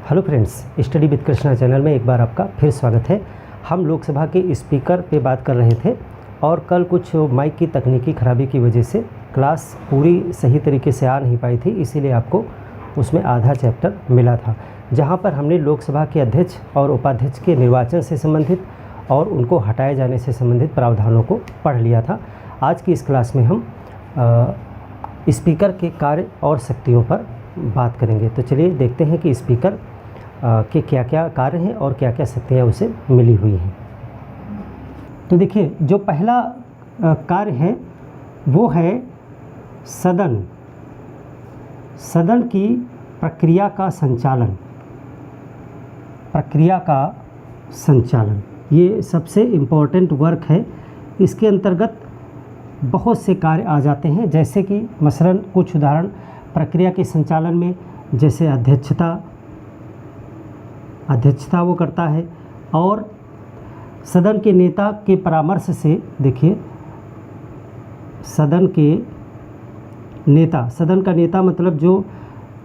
Hello friends, study with Krishna channel में एक बार आपका फिर स्वागत है। हम लोकसभा के स्पीकर पे बात कर रहे थे और कल कुछ माइक की तकनीकी ख़राबी की वजह से क्लास पूरी सही तरीके से आ नहीं पाई थी, इसीलिए आपको उसमें आधा चैप्टर मिला था, जहां पर हमने लोकसभा के अध्यक्ष और उपाध्यक्ष के निर्वाचन से संबंधित और उनको हटाए जाने से संबंधित प्रावधानों को पढ़ लिया था। आज की इस क्लास में हम स्पीकर के कार्य और शक्तियों पर बात करेंगे। तो चलिए देखते हैं कि स्पीकर के क्या क्या कार्य हैं और क्या क्या शक्तियाँ उसे मिली हुई हैं। तो देखिए, जो पहला कार्य है वो है सदन की प्रक्रिया का संचालन। ये सबसे इम्पोर्टेंट वर्क है। इसके अंतर्गत बहुत से कार्य आ जाते हैं, जैसे कि मसलन कुछ उदाहरण प्रक्रिया के संचालन में, जैसे अध्यक्षता वो करता है, और सदन के नेता के परामर्श से, देखिए सदन का नेता मतलब जो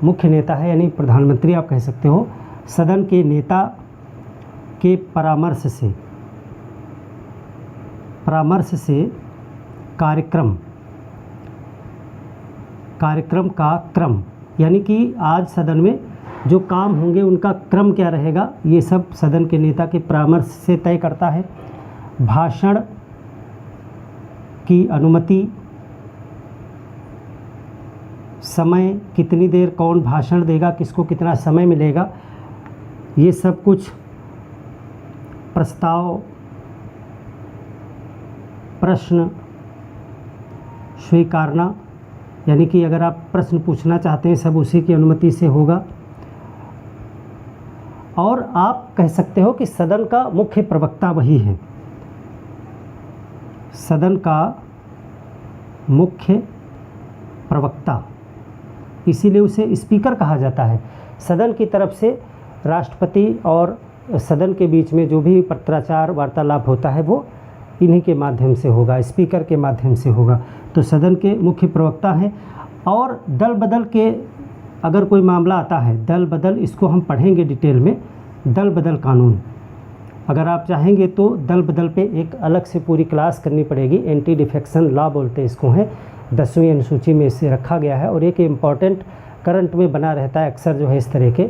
मुख्य नेता है, यानी प्रधानमंत्री आप कह सकते हो। सदन के नेता के परामर्श से कार्यक्रम का क्रम, यानी कि आज सदन में जो काम होंगे उनका क्रम क्या रहेगा, ये सब सदन के नेता के परामर्श से तय करता है। भाषण की अनुमति, समय कितनी देर कौन भाषण देगा, किसको कितना समय मिलेगा, ये सब कुछ। प्रश्न स्वीकारना, यानी कि अगर आप प्रश्न पूछना चाहते हैं सब उसी की अनुमति से होगा। और आप कह सकते हो कि सदन का मुख्य प्रवक्ता वही है, सदन का मुख्य प्रवक्ता, इसीलिए उसे स्पीकर कहा जाता है। सदन की तरफ से राष्ट्रपति और सदन के बीच में जो भी पत्राचार वार्तालाप होता है वो इन्हीं के माध्यम से होगा, स्पीकर के माध्यम से होगा। तो सदन के मुख्य प्रवक्ता हैं। और दल बदल के अगर कोई मामला आता है, दल बदल, इसको हम पढ़ेंगे डिटेल में। दल बदल कानून, अगर आप चाहेंगे तो दल बदल पे एक अलग से पूरी क्लास करनी पड़ेगी। एंटी डिफेक्शन लॉ बोलते हैं इसको, है 10वीं अनुसूची में इसे रखा गया है और एक इम्पॉर्टेंट करंट में बना रहता है। अक्सर जो है इस तरह के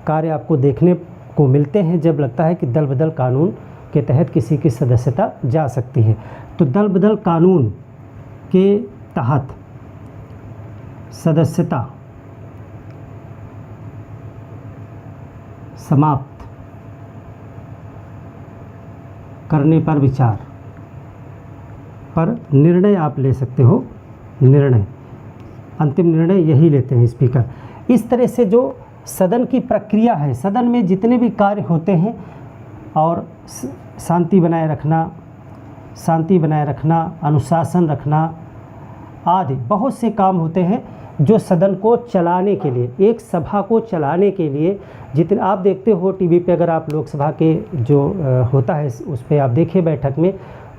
कार्य आपको देखने को मिलते हैं जब लगता है कि दल बदल कानून के तहत किसी की सदस्यता जा सकती है। तो दल बदल कानून के तहत सदस्यता समाप्त करने पर विचार पर निर्णय आप ले सकते हो। अंतिम निर्णय यही लेते हैं स्पीकर। इस तरह से जो सदन की प्रक्रिया है, सदन में जितने भी कार्य होते हैं, और शांति बनाए रखना, अनुशासन रखना आदि बहुत से काम होते हैं जो सदन को चलाने के लिए, एक सभा को चलाने के लिए, जितने आप देखते हो टीवी पे, अगर आप लोकसभा के जो होता है उस पर आप देखिए बैठक में,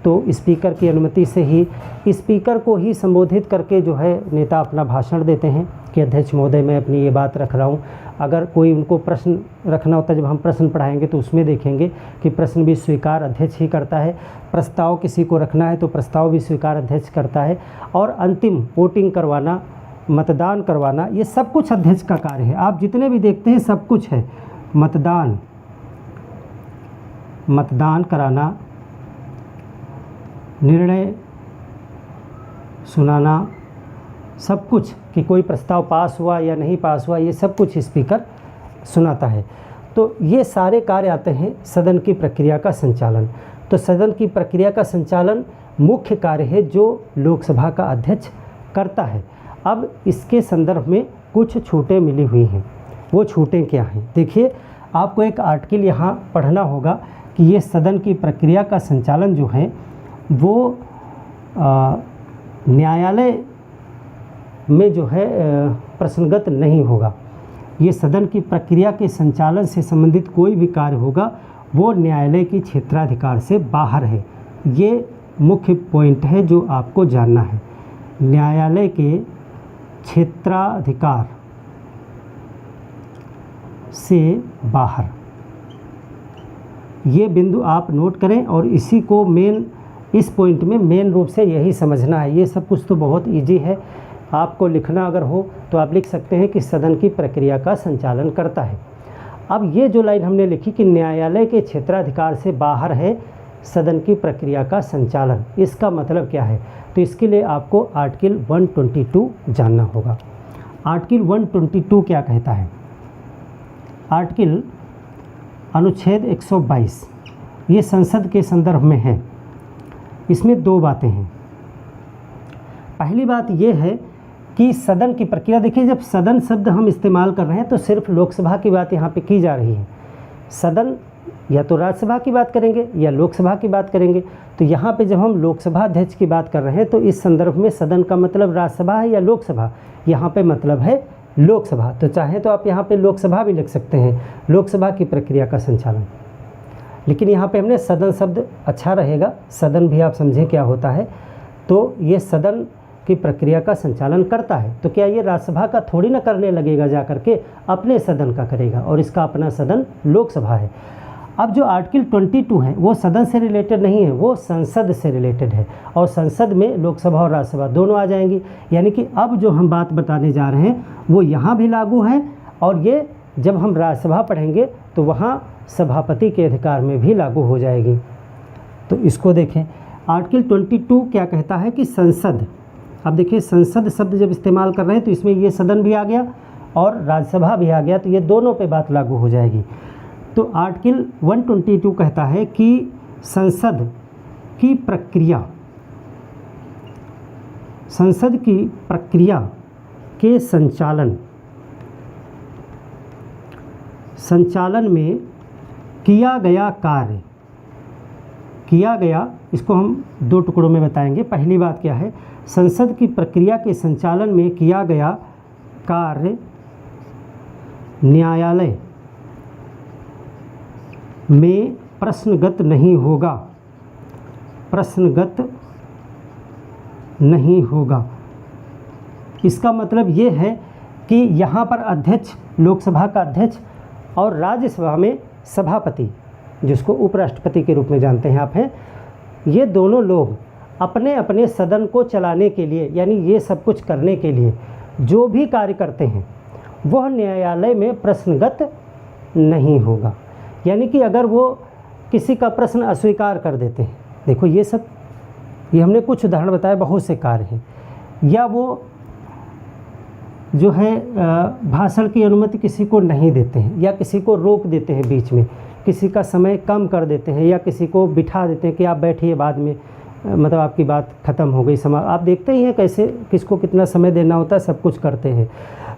तो स्पीकर की अनुमति से ही, स्पीकर को ही संबोधित करके जो है नेता अपना भाषण देते हैं कि अध्यक्ष महोदय मैं अपनी ये बात रख रहा हूँ। अगर कोई उनको प्रश्न रखना होता है, जब हम प्रश्न पढ़ाएंगे तो उसमें देखेंगे कि प्रश्न भी स्वीकार अध्यक्ष ही करता है। प्रस्ताव किसी को रखना है तो प्रस्ताव भी स्वीकार अध्यक्ष करता है। और अंतिम वोटिंग करवाना, मतदान करवाना, ये सब कुछ अध्यक्ष का कार्य है। आप जितने भी देखते हैं सब कुछ है। मतदान कराना, निर्णय सुनाना, सब कुछ कि कोई प्रस्ताव पास हुआ या नहीं पास हुआ, ये सब कुछ स्पीकर सुनाता है। तो ये सारे कार्य आते हैं सदन की प्रक्रिया का संचालन। तो सदन की प्रक्रिया का संचालन मुख्य कार्य है जो लोकसभा का अध्यक्ष करता है। अब इसके संदर्भ में कुछ छूटें मिली हुई हैं। वो छूटें क्या हैं? देखिए, आपको एक आर्टिकल यहाँ पढ़ना होगा कि ये सदन की प्रक्रिया का संचालन जो है वो न्यायालय में जो है प्रश्नगत नहीं होगा। ये सदन की प्रक्रिया के संचालन से संबंधित कोई भी कार्य होगा वो न्यायालय की क्षेत्राधिकार से बाहर है। ये मुख्य पॉइंट है जो आपको जानना है। न्यायालय के क्षेत्राधिकार से बाहर। ये बिंदु आप नोट करें और इसी को इस पॉइंट में मेन रूप से यही समझना है। ये सब कुछ तो बहुत इजी है, आपको लिखना अगर हो तो आप लिख सकते हैं कि सदन की प्रक्रिया का संचालन करता है। अब ये जो लाइन हमने लिखी कि न्यायालय के क्षेत्राधिकार से बाहर है सदन की प्रक्रिया का संचालन, इसका मतलब क्या है? तो इसके लिए आपको आर्टिकल 122 जानना होगा। आर्टिकल 122 क्या कहता है? आर्टिकल अनुच्छेद 122 ये संसद के संदर्भ में है। इसमें दो बातें हैं। पहली बात ये है कि सदन की प्रक्रिया, देखिए जब सदन शब्द हम इस्तेमाल कर रहे हैं तो सिर्फ लोकसभा की बात यहाँ पे की जा रही है। सदन या तो राज्यसभा की बात करेंगे या लोकसभा की बात करेंगे। तो यहाँ पे जब हम लोकसभा अध्यक्ष की बात कर रहे हैं तो इस संदर्भ में सदन का मतलब राज्यसभा है या लोकसभा? यहाँ पे मतलब है लोकसभा। तो चाहे तो आप यहाँ पे लोकसभा भी लिख सकते हैं, लोकसभा की प्रक्रिया का संचालन। लेकिन यहाँ पे हमने सदन शब्द अच्छा रहेगा, सदन भी आप समझें क्या होता है। तो ये सदन की प्रक्रिया का संचालन करता है। तो क्या ये राज्यसभा का थोड़ी ना करने लगेगा, जा करके अपने सदन का करेगा, और इसका अपना सदन लोकसभा है। अब जो आर्टिकल 22 है वो सदन से रिलेटेड नहीं है, वो संसद से रिलेटेड है, और संसद में लोकसभा और राज्यसभा दोनों आ जाएंगी। यानी कि अब जो हम बात बताने जा रहे हैं वो यहाँ भी लागू है, और ये जब हम राज्यसभा पढ़ेंगे तो वहाँ सभापति के अधिकार में भी लागू हो जाएगी। तो इसको देखें, आर्टिकल 22 क्या कहता है कि संसद, अब देखिए संसद शब्द जब इस्तेमाल कर रहे हैं तो इसमें ये सदन भी आ गया और राज्यसभा भी आ गया, तो ये दोनों पे बात लागू हो जाएगी। तो आर्टिकल 122 कहता है कि संसद की प्रक्रिया के संचालन में किया गया, इसको हम दो टुकड़ों में बताएंगे। पहली बात क्या है? संसद की प्रक्रिया के संचालन में किया गया कार्य न्यायालय में प्रश्नगत नहीं होगा। इसका मतलब ये है कि यहाँ पर अध्यक्ष, लोकसभा का अध्यक्ष, और राज्यसभा में सभापति, जिसको उपराष्ट्रपति के रूप में जानते हैं आप हैं, ये दोनों लोग अपने अपने सदन को चलाने के लिए, यानी ये सब कुछ करने के लिए जो भी कार्य करते हैं वह न्यायालय में प्रश्नगत नहीं होगा। यानी कि अगर वो किसी का प्रश्न अस्वीकार कर देते हैं, देखो ये हमने कुछ उदाहरण बताए, बहुत से कार्य हैं, या वो जो है भाषण की अनुमति किसी को नहीं देते हैं, या किसी को रोक देते हैं बीच में, किसी का समय कम कर देते हैं, या किसी को बिठा देते हैं कि आप बैठिए, बाद में मतलब आपकी बात ख़त्म हो गई, समय आप देखते ही हैं कैसे किसको कितना समय देना होता है, सब कुछ करते हैं।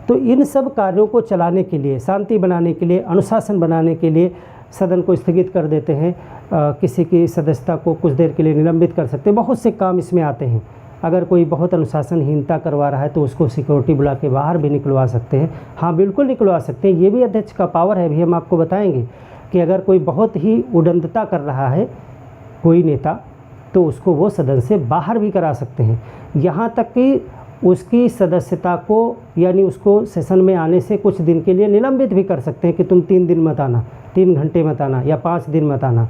तो इन सब कार्यों को चलाने के लिए, शांति बनाने के लिए, अनुशासन बनाने के लिए सदन को स्थगित कर देते हैं, किसी की सदस्यता को कुछ देर के लिए निलंबित कर सकते हैं, बहुत से काम इसमें आते हैं। अगर कोई बहुत अनुशासनहीनता करवा रहा है तो उसको सिक्योरिटी बुला के बाहर भी निकलवा सकते हैं। हाँ बिल्कुल निकलवा सकते हैं, ये भी अध्यक्ष का पावर है, भी हम आपको बताएंगे कि अगर कोई बहुत ही उद्दंडता कर रहा है कोई नेता, तो उसको वो सदन से बाहर भी करा सकते हैं। यहाँ तक कि उसकी सदस्यता को, यानी उसको सेशन में आने से कुछ दिन के लिए निलंबित भी कर सकते हैं कि तुम 3 दिन मत आना, 3 घंटे मत आना, या 5 दिन मत आना,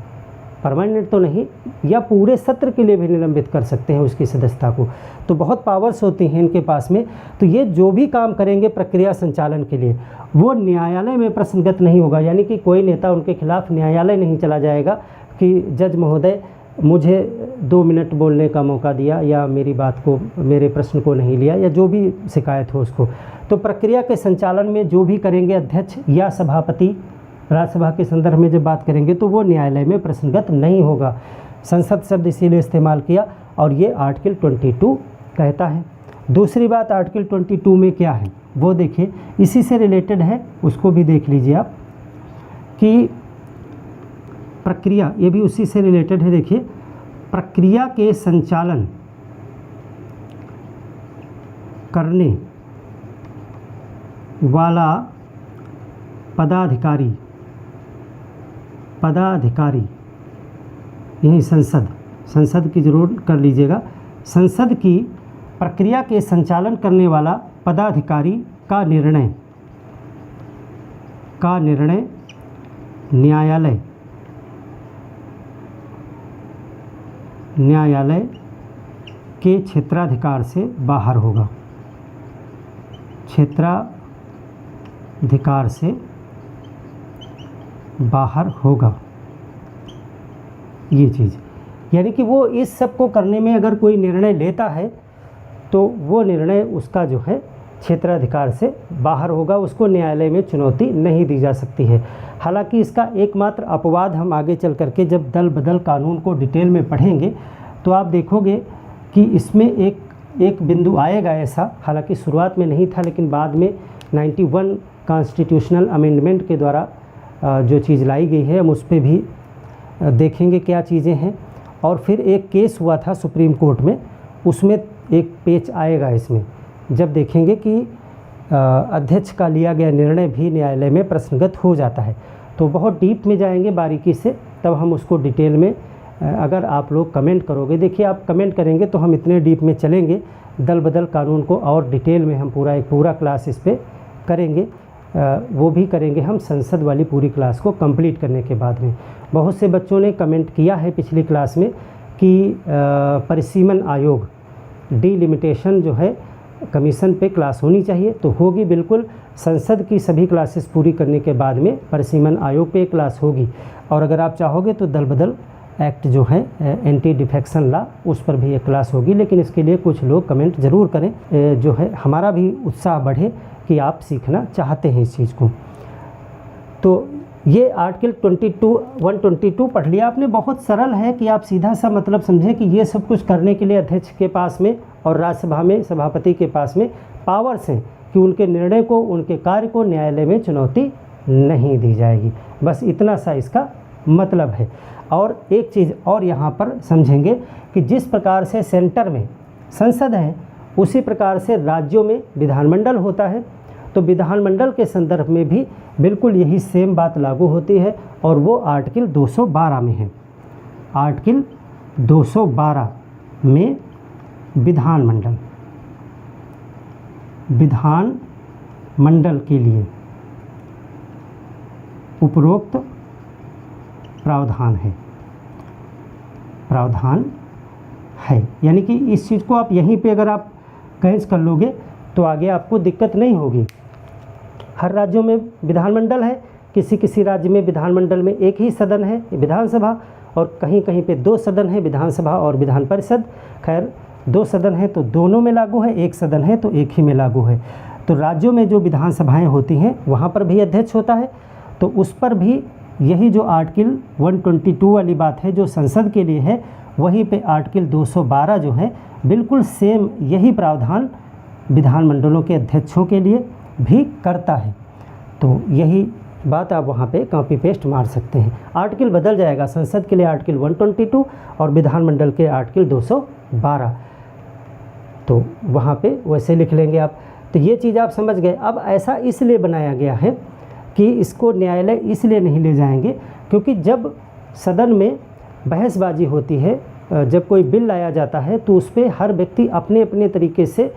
परमानेंट तो नहीं, या पूरे सत्र के लिए भी निलंबित कर सकते हैं उसकी सदस्यता को। तो बहुत पावर्स होती हैं इनके पास में। तो ये जो भी काम करेंगे प्रक्रिया संचालन के लिए, वो न्यायालय में प्रश्नगत नहीं होगा। यानी कि कोई नेता उनके खिलाफ न्यायालय नहीं चला जाएगा कि जज महोदय मुझे 2 मिनट बोलने का मौका दिया, या मेरी बात को, मेरे प्रश्न को नहीं लिया, या जो भी शिकायत हो उसको। तो प्रक्रिया के संचालन में जो भी करेंगे अध्यक्ष या सभापति, राज्यसभा के संदर्भ में जब बात करेंगे, तो वो न्यायालय में प्रश्नगत नहीं होगा। संसद शब्द इसीलिए इस्तेमाल किया, और ये आर्टिकल 22 कहता है। दूसरी बात आर्टिकल 22 में क्या है वो देखिए, इसी से रिलेटेड है, उसको भी देख लीजिए आप कि प्रक्रिया, ये भी उसी से रिलेटेड है। देखिए, प्रक्रिया के संचालन करने वाला पदाधिकारी, यही संसद की जरूर कर लीजिएगा। संसद की प्रक्रिया के संचालन करने वाला पदाधिकारी का निर्णय का निर्णय न्यायालय के क्षेत्राधिकार से बाहर होगा, क्षेत्राधिकार से बाहर होगा। ये चीज़ यानी कि वो इस सब को करने में अगर कोई निर्णय लेता है तो वो निर्णय उसका जो है क्षेत्राधिकार से बाहर होगा, उसको न्यायालय में चुनौती नहीं दी जा सकती है। हालांकि इसका एकमात्र अपवाद हम आगे चल करके जब दल बदल कानून को डिटेल में पढ़ेंगे तो आप देखोगे कि इसमें एक बिंदु आएगा ऐसा, हालांकि शुरुआत में नहीं था लेकिन बाद में 91 कॉन्स्टिट्यूशनल अमेंडमेंट के द्वारा जो चीज़ लाई गई है हम उस पर भी देखेंगे क्या चीज़ें हैं। और फिर एक केस हुआ था सुप्रीम कोर्ट में, उसमें एक पेच आएगा इसमें, जब देखेंगे कि अध्यक्ष का लिया गया निर्णय भी न्यायालय में प्रश्नगत हो जाता है। तो बहुत डीप में जाएंगे बारीकी से, तब हम उसको डिटेल में अगर आप लोग कमेंट करोगे, देखिए आप कमेंट करेंगे तो हम इतने डीप में चलेंगे, दल बदल कानून को और डिटेल में हम एक पूरा क्लास इस पर करेंगे। वो भी करेंगे हम संसद वाली पूरी क्लास को कंप्लीट करने के बाद में। बहुत से बच्चों ने कमेंट किया है पिछली क्लास में कि परिसीमन आयोग डिलिमिटेशन जो है कमीशन पे क्लास होनी चाहिए, तो होगी बिल्कुल। संसद की सभी क्लासेस पूरी करने के बाद में परिसीमन आयोग पे क्लास होगी। और अगर आप चाहोगे तो दल बदल एक्ट जो है एंटी डिफेक्शन लॉ, उस पर भी एक क्लास होगी। लेकिन इसके लिए कुछ लोग कमेंट ज़रूर करें, जो है हमारा भी उत्साह बढ़े कि आप सीखना चाहते हैं इस चीज़ को। तो ये आर्टिकल 122 पढ़ लिया आपने, बहुत सरल है कि आप सीधा सा मतलब समझें कि ये सब कुछ करने के लिए अध्यक्ष के पास में और राज्यसभा में सभापति के पास में पावर्स हैं कि उनके निर्णय को, उनके कार्य को न्यायालय में चुनौती नहीं दी जाएगी। बस इतना सा इसका मतलब है। और एक चीज़ और यहाँ पर समझेंगे कि जिस प्रकार से सेंटर में संसद है उसी प्रकार से राज्यों में विधानमंडल होता है, तो विधानमंडल के संदर्भ में भी बिल्कुल यही सेम बात लागू होती है और वो आर्टिकल 212 में है। आर्टिकल 212 में विधानमंडल के लिए उपरोक्त प्रावधान है। यानी कि इस चीज़ को आप यहीं पे अगर आप कैच कर लोगे तो आगे आपको दिक्कत नहीं होगी। हर राज्यों में विधानमंडल है, किसी राज्य में विधानमंडल में एक ही सदन है विधानसभा, और कहीं कहीं पे 2 सदन है विधानसभा और विधान परिषद। खैर 2 सदन है तो दोनों में लागू है, 1 सदन है तो एक ही में लागू है। तो राज्यों में जो विधानसभाएं होती हैं वहाँ पर भी अध्यक्ष होता है, तो उस पर भी यही जो आर्टिकल 122 वाली बात है जो संसद के लिए है, वहीं पे आर्टिकल 212 जो है बिल्कुल सेम यही प्रावधान विधानमंडलों के अध्यक्षों के लिए भी करता है। तो यही बात आप वहाँ पे कॉपी पेस्ट मार सकते हैं। आर्टिकल बदल जाएगा, संसद के लिए आर्टिकल 122 और विधानमंडल के आर्टिकल 212, तो वहाँ पे वैसे लिख लेंगे आप। तो ये चीज़ आप समझ गए। अब ऐसा इसलिए बनाया गया है कि इसको न्यायालय इसलिए नहीं ले जाएंगे क्योंकि जब सदन में बहसबाजी होती है, जब कोई बिल लाया जाता है तो उस पर हर व्यक्ति अपने अपने तरीके से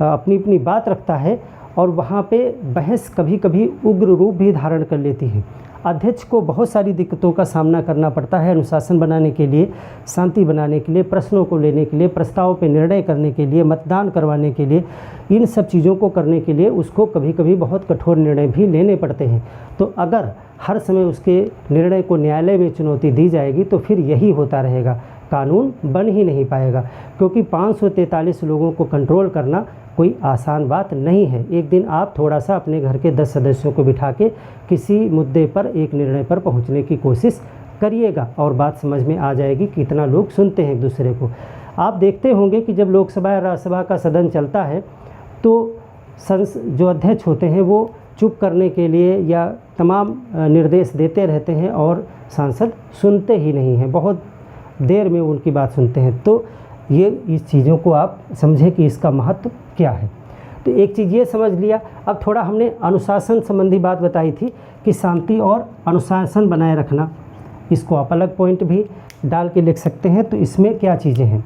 अपनी अपनी बात रखता है और वहाँ पे बहस कभी कभी उग्र रूप भी धारण कर लेती है। अध्यक्ष को बहुत सारी दिक्कतों का सामना करना पड़ता है अनुशासन बनाने के लिए, शांति बनाने के लिए, प्रश्नों को लेने के लिए, प्रस्ताव पे निर्णय करने के लिए, मतदान करवाने के लिए, इन सब चीज़ों को करने के लिए उसको कभी कभी बहुत कठोर निर्णय भी लेने पड़ते हैं। तो अगर हर समय उसके निर्णय को न्यायालय में चुनौती दी जाएगी तो फिर यही होता रहेगा, कानून बन ही नहीं पाएगा। क्योंकि 543 लोगों को कंट्रोल करना कोई आसान बात नहीं है। एक दिन आप थोड़ा सा अपने घर के 10 सदस्यों को बिठा के किसी मुद्दे पर एक निर्णय पर पहुंचने की कोशिश करिएगा और बात समझ में आ जाएगी कितना लोग सुनते हैं एक दूसरे को। आप देखते होंगे कि जब लोकसभा या राज्यसभा का सदन चलता है तो जो अध्यक्ष होते हैं वो चुप करने के लिए या तमाम निर्देश देते रहते हैं और सांसद सुनते ही नहीं हैं, बहुत देर में उनकी बात सुनते हैं। तो ये इस चीज़ों को आप समझें कि इसका महत्व क्या है। तो एक चीज़ ये समझ लिया। अब थोड़ा हमने अनुशासन संबंधी बात बताई थी कि शांति और अनुशासन बनाए रखना, इसको आप अलग पॉइंट भी डाल के लिख सकते हैं। तो इसमें क्या चीज़ें हैं,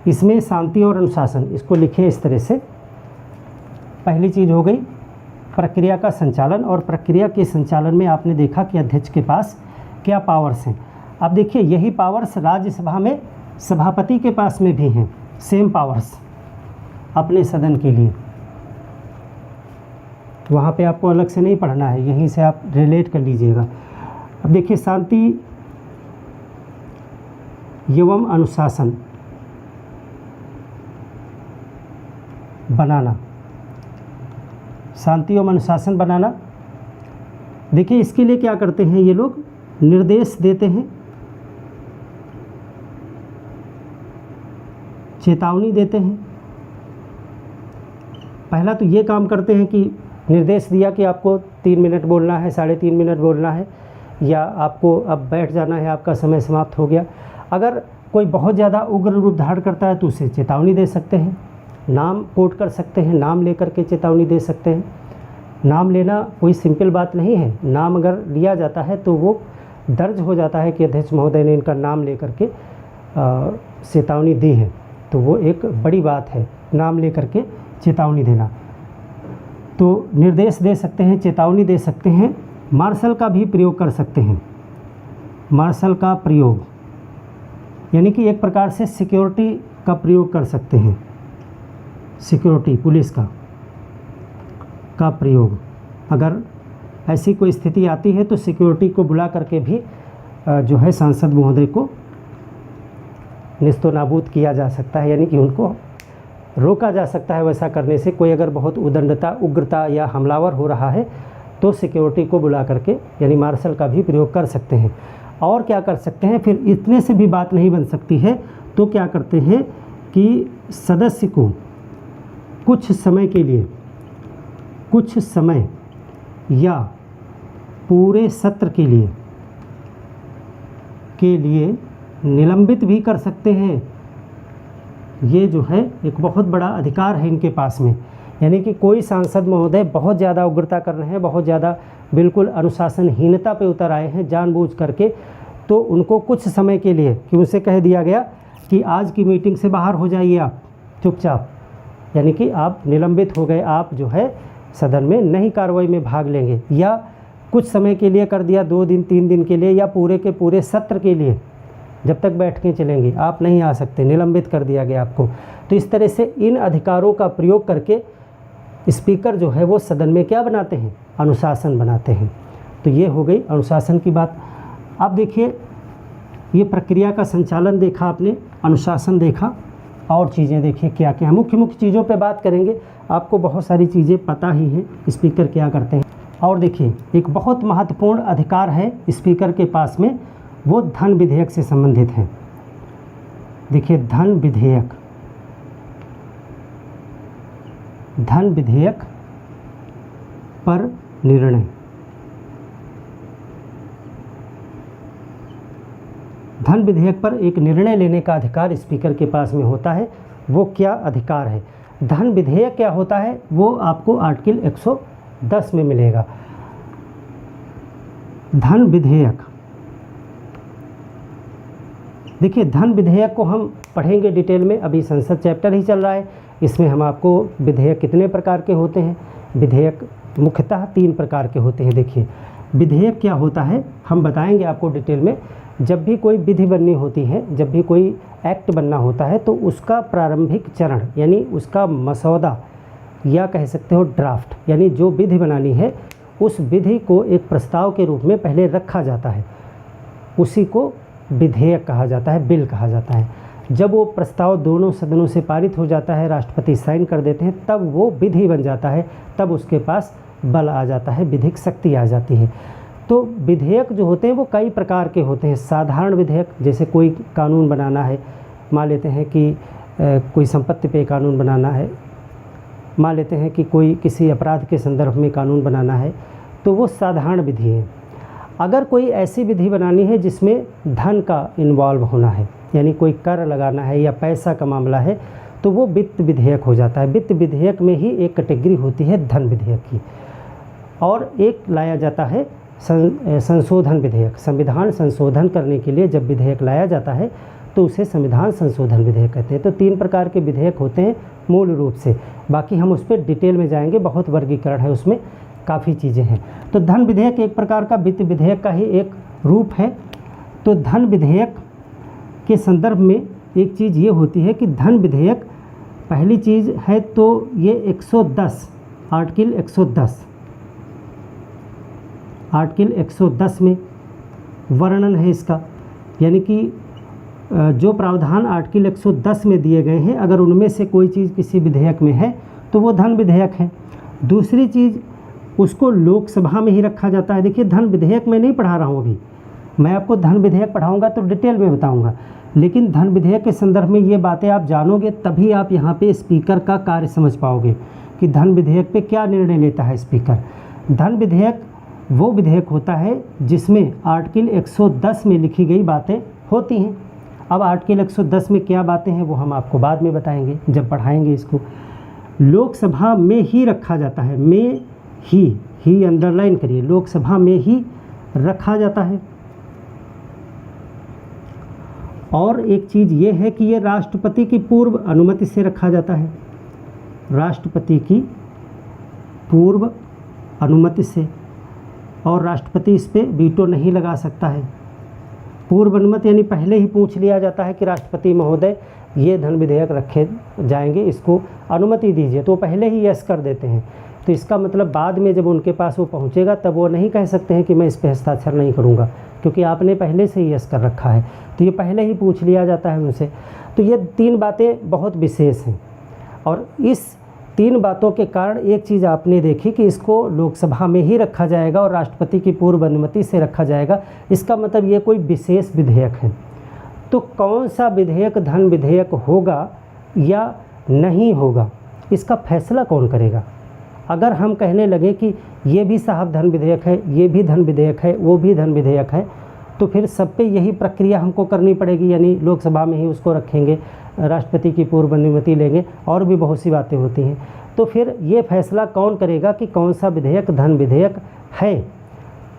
इसमें शांति और अनुशासन, इसको लिखें इस तरह से। पहली चीज़ हो गई प्रक्रिया का संचालन, और प्रक्रिया के संचालन में आपने देखा कि अध्यक्ष के पास क्या पावर्स हैं। अब देखिए यही पावर्स राज्यसभा में सभापति के पास में भी हैं, सेम पावर्स अपने सदन के लिए। वहाँ पे आपको अलग से नहीं पढ़ना है, यहीं से आप रिलेट कर लीजिएगा। अब देखिए शांति एवं अनुशासन बनाना, शांति एवं अनुशासन बनाना। देखिए इसके लिए क्या करते हैं ये लोग, निर्देश देते हैं, चेतावनी देते हैं। पहला तो ये काम करते हैं कि निर्देश दिया कि आपको 3 मिनट बोलना है, 3.5 मिनट बोलना है, या आपको अब बैठ जाना है, आपका समय समाप्त हो गया। अगर कोई बहुत ज़्यादा उग्र रूप धारण करता है तो उसे चेतावनी दे सकते हैं, नाम कोट कर सकते हैं, नाम लेकर के चेतावनी दे सकते हैं। नाम लेना कोई सिंपल बात नहीं है, नाम अगर लिया जाता है तो वो दर्ज हो जाता है कि अध्यक्ष महोदय ने इनका नाम लेकर के चेतावनी दी है, तो वो एक बड़ी बात है, नाम लेकर के चेतावनी देना। तो निर्देश दे सकते हैं, चेतावनी दे सकते हैं, मार्शल का भी प्रयोग कर सकते हैं। मार्शल का प्रयोग यानी कि एक प्रकार से सिक्योरिटी का प्रयोग कर सकते हैं, सिक्योरिटी पुलिस का प्रयोग। अगर ऐसी कोई स्थिति आती है तो सिक्योरिटी को बुला करके भी जो है सांसद महोदय को निस्तोनाबूद किया जा सकता है, यानी कि उनको रोका जा सकता है वैसा करने से। कोई अगर बहुत उदंडता, उग्रता या हमलावर हो रहा है तो सिक्योरिटी को बुला करके यानी मार्शल का भी प्रयोग कर सकते हैं। और क्या कर सकते हैं, फिर इतने से भी बात नहीं बन सकती है तो क्या करते हैं कि सदस्य को कुछ समय या पूरे सत्र के लिए निलंबित भी कर सकते हैं। ये जो है एक बहुत बड़ा अधिकार है इनके पास में। यानी कि कोई सांसद महोदय बहुत ज़्यादा उग्रता कर रहे हैं, बहुत ज़्यादा बिल्कुल अनुशासनहीनता पे उतर आए हैं जानबूझ करके, तो उनको कुछ समय के लिए कि उनसे कह दिया गया कि आज की मीटिंग से बाहर हो जाइए आप चुपचाप, यानी कि आप निलंबित हो गए, आप जो है सदन में नहीं कार्रवाई में भाग लेंगे, या कुछ समय के लिए कर दिया 2 दिन 3 दिन के लिए, या पूरे के पूरे सत्र के लिए जब तक बैठ के चलेंगे आप नहीं आ सकते, निलंबित कर दिया गया आपको। तो इस तरह से इन अधिकारों का प्रयोग करके स्पीकर जो है वो सदन में क्या बनाते हैं, अनुशासन बनाते हैं। तो ये हो गई अनुशासन की बात। अब देखिए ये प्रक्रिया का संचालन देखा आपने, अनुशासन देखा, और चीज़ें देखिए क्या क्या मुख्य मुख्य चीज़ों पे बात करेंगे। आपको बहुत सारी चीज़ें पता ही हैं स्पीकर क्या करते हैं। और देखिए एक बहुत महत्वपूर्ण अधिकार है स्पीकर के पास में, वो धन विधेयक से संबंधित है। देखिए धन विधेयक पर निर्णय, धन विधेयक पर एक निर्णय लेने का अधिकार स्पीकर के पास में होता है। वो क्या अधिकार है, धन विधेयक क्या होता है, वो आपको आर्टिकल 110 में मिलेगा। धन विधेयक, देखिए धन विधेयक को हम पढ़ेंगे डिटेल में, अभी संसद चैप्टर ही चल रहा है, इसमें हम आपको विधेयक कितने प्रकार के होते हैं, विधेयक मुख्यतः 3 प्रकार के होते हैं। देखिए विधेयक क्या होता है हम बताएंगे आपको डिटेल में। जब भी कोई विधि बननी होती है, जब भी कोई एक्ट बनना होता है, तो उसका प्रारंभिक चरण यानी उसका मसौदा या कह सकते हो ड्राफ्ट, यानी जो विधि बनानी है उस विधि को एक प्रस्ताव के रूप में पहले रखा जाता है, उसी को विधेयक कहा जाता है, बिल कहा जाता है। जब वो प्रस्ताव दोनों सदनों से पारित हो जाता है, राष्ट्रपति साइन कर देते हैं, तब वो विधि बन जाता है, तब उसके पास बल आ जाता है, विधिक शक्ति आ जाती है। तो विधेयक जो होते हैं वो कई प्रकार के होते हैं। साधारण विधेयक, जैसे कोई कानून बनाना है, मान लेते हैं कि कोई संपत्ति पे कानून बनाना है, मान लेते हैं कि कोई किसी अपराध के संदर्भ में कानून बनाना है, तो वो साधारण विधि है। अगर कोई ऐसी विधि बनानी है जिसमें धन का इन्वॉल्व होना है, यानी कोई कर लगाना है या पैसा का मामला है, तो वो वित्त विधेयक हो जाता है। वित्त विधेयक में ही एक कैटेगरी होती है धन विधेयक की। और एक लाया जाता है संशोधन विधेयक। संविधान संशोधन करने के लिए जब विधेयक लाया जाता है तो उसे संविधान संशोधन विधेयक कहते हैं। तो 3 प्रकार के विधेयक होते हैं, मूल रूप से। बाकी हम उस पर डिटेल में जाएंगे, बहुत वर्गीकरण है उसमें, काफ़ी चीज़ें हैं। तो धन विधेयक एक प्रकार का वित्त विधेयक का ही एक रूप है। तो धन विधेयक के संदर्भ में एक चीज़ ये होती है कि धन विधेयक पहली चीज़ है तो ये 110 आर्टिकल 110 में वर्णन है इसका, यानी कि जो प्रावधान आर्टिकल 110 में दिए गए हैं अगर उनमें से कोई चीज़ किसी विधेयक में है तो वो धन विधेयक है। दूसरी चीज़, उसको लोकसभा में ही रखा जाता है। देखिए धन विधेयक मैं नहीं पढ़ा रहा हूँ अभी, मैं आपको धन विधेयक पढ़ाऊँगा तो डिटेल में बताऊँगा, लेकिन धन विधेयक के संदर्भ में ये बातें आप जानोगे तभी आप यहाँ पे स्पीकर का कार्य समझ पाओगे कि धन विधेयक पे क्या निर्णय लेता है स्पीकर। धन विधेयक वो विधेयक होता है जिसमें आर्टिकल 110 में लिखी गई बातें होती हैं। अब आर्टिकल 110 में क्या बातें हैं वो हम आपको बाद में बताएंगे जब पढ़ाएंगे इसको। लोकसभा में ही रखा जाता है, में ही अंडरलाइन करिए, लोकसभा में ही रखा जाता है। और एक चीज़ ये है कि ये राष्ट्रपति की पूर्व अनुमति से रखा जाता है, राष्ट्रपति की पूर्व अनुमति से, और राष्ट्रपति इस पर वीटो नहीं लगा सकता है। पूर्व अनुमति यानी पहले ही पूछ लिया जाता है कि राष्ट्रपति महोदय ये धन विधेयक रखे जाएंगे, इसको अनुमति दीजिए, तो पहले ही यस कर देते हैं। तो इसका मतलब बाद में जब उनके पास वो पहुंचेगा तब वो नहीं कह सकते हैं कि मैं इस पर हस्ताक्षर नहीं करूंगा, क्योंकि आपने पहले से ही यस कर रखा है, तो ये पहले ही पूछ लिया जाता है उनसे। तो ये 3 बातें बहुत विशेष हैं, और इस 3 बातों के कारण एक चीज़ आपने देखी कि इसको लोकसभा में ही रखा जाएगा और राष्ट्रपति की पूर्व अनुमति से रखा जाएगा। इसका मतलब ये कोई विशेष विधेयक है। तो कौन सा विधेयक धन विधेयक होगा या नहीं होगा, इसका फैसला कौन करेगा? अगर हम कहने लगे कि ये भी साहब धन विधेयक है, ये भी धन विधेयक है, वो भी धन विधेयक है, तो फिर सब पे यही प्रक्रिया हमको करनी पड़ेगी, यानी लोकसभा में ही उसको रखेंगे, राष्ट्रपति की पूर्व अनुमति लेंगे, और भी बहुत सी बातें होती हैं। तो फिर ये फैसला कौन करेगा कि कौन सा विधेयक धन विधेयक है?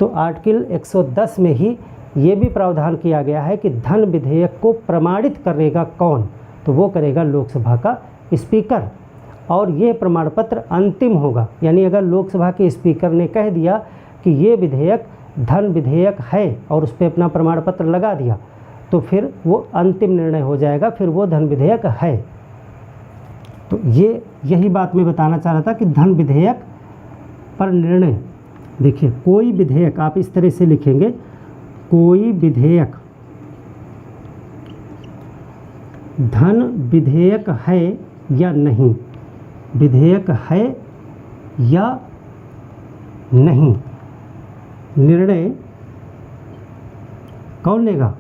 तो आर्टिकल 110 में ही ये भी प्रावधान किया गया है कि धन विधेयक को प्रमाणित करेगा कौन? तो वो करेगा लोकसभा का स्पीकर, और ये प्रमाण पत्र अंतिम होगा। यानी अगर लोकसभा के स्पीकर ने कह दिया कि ये विधेयक धन विधेयक है और उस पर अपना प्रमाण पत्र लगा दिया, तो फिर वो अंतिम निर्णय हो जाएगा, फिर वो धन विधेयक है। तो यही बात मैं बताना चाह रहा था कि धन विधेयक पर निर्णय, देखिए कोई विधेयक आप इस तरह से लिखेंगे, कोई विधेयक धन विधेयक है या नहीं, विधेयक है या नहीं, निर्णय कौन लेगा?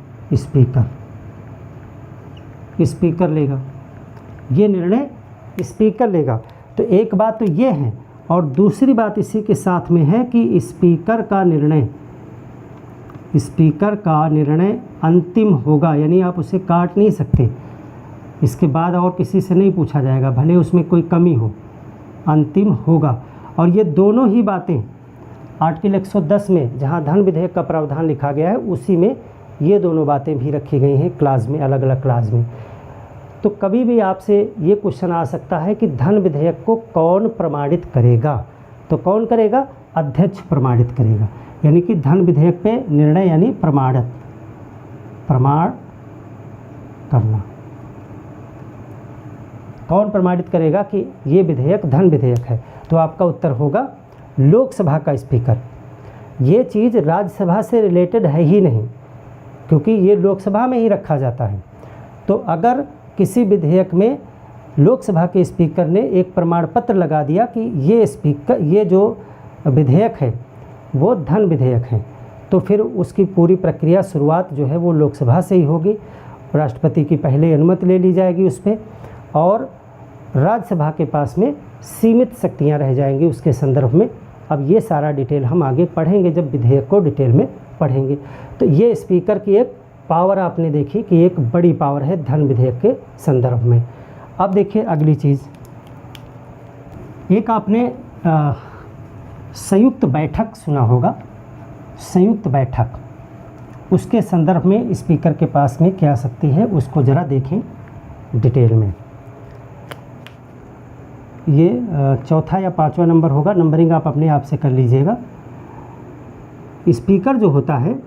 स्पीकर लेगा। ये निर्णय स्पीकर लेगा। तो एक बात तो ये है, और दूसरी बात इसी के साथ में है कि स्पीकर का निर्णय अंतिम होगा, यानी आप उसे काट नहीं सकते, इसके बाद और किसी से नहीं पूछा जाएगा, भले उसमें कोई कमी हो, अंतिम होगा। और ये दोनों ही बातें आर्टिकल 110 में जहाँ धन विधेयक का प्रावधान लिखा गया है उसी में ये दोनों बातें भी रखी गई हैं क्लास में, अलग अलग क्लास में। तो कभी भी आपसे ये क्वेश्चन आ सकता है कि धन विधेयक को कौन प्रमाणित करेगा? तो कौन करेगा? अध्यक्ष प्रमाणित करेगा। यानी कि धन विधेयक पे निर्णय यानी प्रमाण करना। कौन प्रमाणित करेगा कि ये विधेयक धन विधेयक है? तो आपका उत्तर होगा लोकसभा का स्पीकर। ये चीज़ राज्यसभा से रिलेटेड है ही नहीं, क्योंकि ये लोकसभा में ही रखा जाता है। तो अगर किसी विधेयक में लोकसभा के स्पीकर ने एक प्रमाण पत्र लगा दिया कि ये जो विधेयक है वो धन विधेयक है, तो फिर उसकी पूरी प्रक्रिया शुरुआत जो है वो लोकसभा से ही होगी। राष्ट्रपति की पहले अनुमति ले ली जाएगी उस पर, और राज्यसभा के पास में सीमित शक्तियां रह जाएंगी उसके संदर्भ में। अब ये सारा डिटेल हम आगे पढ़ेंगे जब विधेयक को डिटेल में पढ़ेंगे। तो ये स्पीकर की एक पावर आपने देखी कि एक बड़ी पावर है धन विधेयक के संदर्भ में। अब देखिए अगली चीज़, एक आपने संयुक्त बैठक सुना होगा, संयुक्त बैठक, उसके संदर्भ में स्पीकर के पास में क्या शक्ति है उसको ज़रा देखें डिटेल में। ये चौथा या पांचवा नंबर होगा, नंबरिंग आप अपने आप से कर लीजिएगा। स्पीकर जो होता है,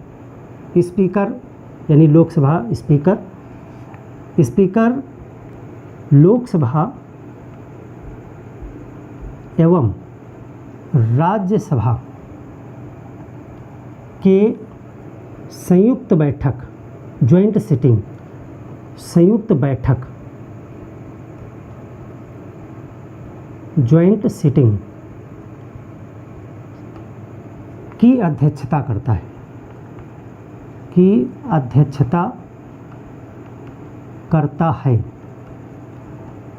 स्पीकर यानी लोकसभा स्पीकर, स्पीकर लोकसभा एवं राज्यसभा के संयुक्त बैठक, ज्वाइंट सिटिंग, संयुक्त बैठक, ज्वाइंट सिटिंग की अध्यक्षता करता है, की अध्यक्षता करता है।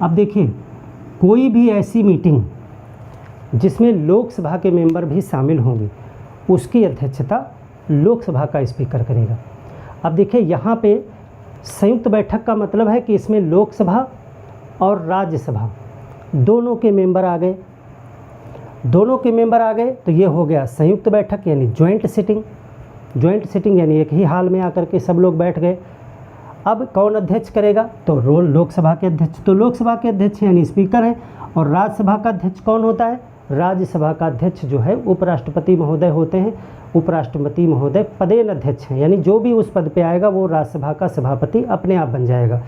अब देखिए, कोई भी ऐसी मीटिंग जिसमें लोकसभा के मेंबर भी शामिल होंगे, उसकी अध्यक्षता लोकसभा का स्पीकर करेगा। अब देखिए, यहाँ पे संयुक्त बैठक का मतलब है कि इसमें लोकसभा और राज्यसभा दोनों के मेंबर आ गए, दोनों के मेंबर आ गए तो ये हो गया संयुक्त बैठक यानी ज्वाइंट सिटिंग। ज्वाइंट सिटिंग यानी एक ही हाल में आकर के सब लोग बैठ गए। अब कौन अध्यक्ष करेगा, तो रोल लोकसभा के अध्यक्ष, तो लोकसभा के अध्यक्ष यानी स्पीकर है। और राज्यसभा का अध्यक्ष कौन होता है, राज्यसभा का अध्यक्ष जो है उपराष्ट्रपति महोदय होते हैं। उपराष्ट्रपति महोदय पदेन अध्यक्ष हैं, यानी जो भी उस पद पे आएगा वो राज्यसभा का सभापति अपने आप बन जाएगा।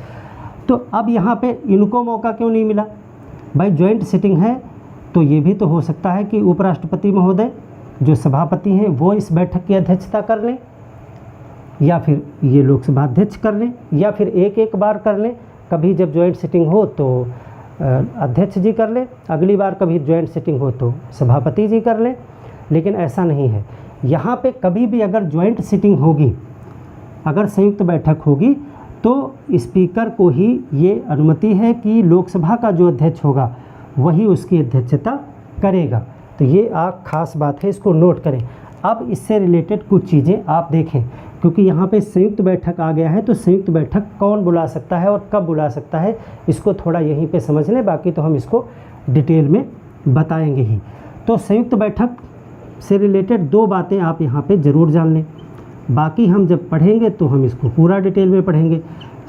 तो अब यहाँ पे इनको मौका क्यों नहीं मिला, भाई ज्वाइंट सिटिंग है तो ये भी तो हो सकता है कि उपराष्ट्रपति महोदय जो सभापति हैं वो इस बैठक की अध्यक्षता कर लें, या फिर ये लोकसभा अध्यक्ष कर लें, या फिर एक एक बार कर लें। कभी जब ज्वाइंट सिटिंग हो तो अध्यक्ष जी कर लें, अगली बार कभी ज्वाइंट सिटिंग हो तो सभापति जी कर लें। लेकिन ऐसा नहीं है, यहाँ पे कभी भी अगर ज्वाइंट सिटिंग होगी, अगर संयुक्त बैठक होगी तो स्पीकर को ही ये अनुमति है कि लोकसभा का जो अध्यक्ष होगा वही उसकी अध्यक्षता करेगा। तो ये आप खास बात है, इसको नोट करें। अब इससे रिलेटेड कुछ चीज़ें आप देखें, क्योंकि यहाँ पे संयुक्त बैठक आ गया है तो संयुक्त बैठक कौन बुला सकता है और कब बुला सकता है, इसको थोड़ा यहीं पे समझ लें, बाकी तो हम इसको डिटेल में बताएंगे ही। तो संयुक्त बैठक से रिलेटेड दो बातें आप यहाँ पे ज़रूर जान लें, बाकी हम जब पढ़ेंगे तो हम इसको पूरा डिटेल में पढ़ेंगे।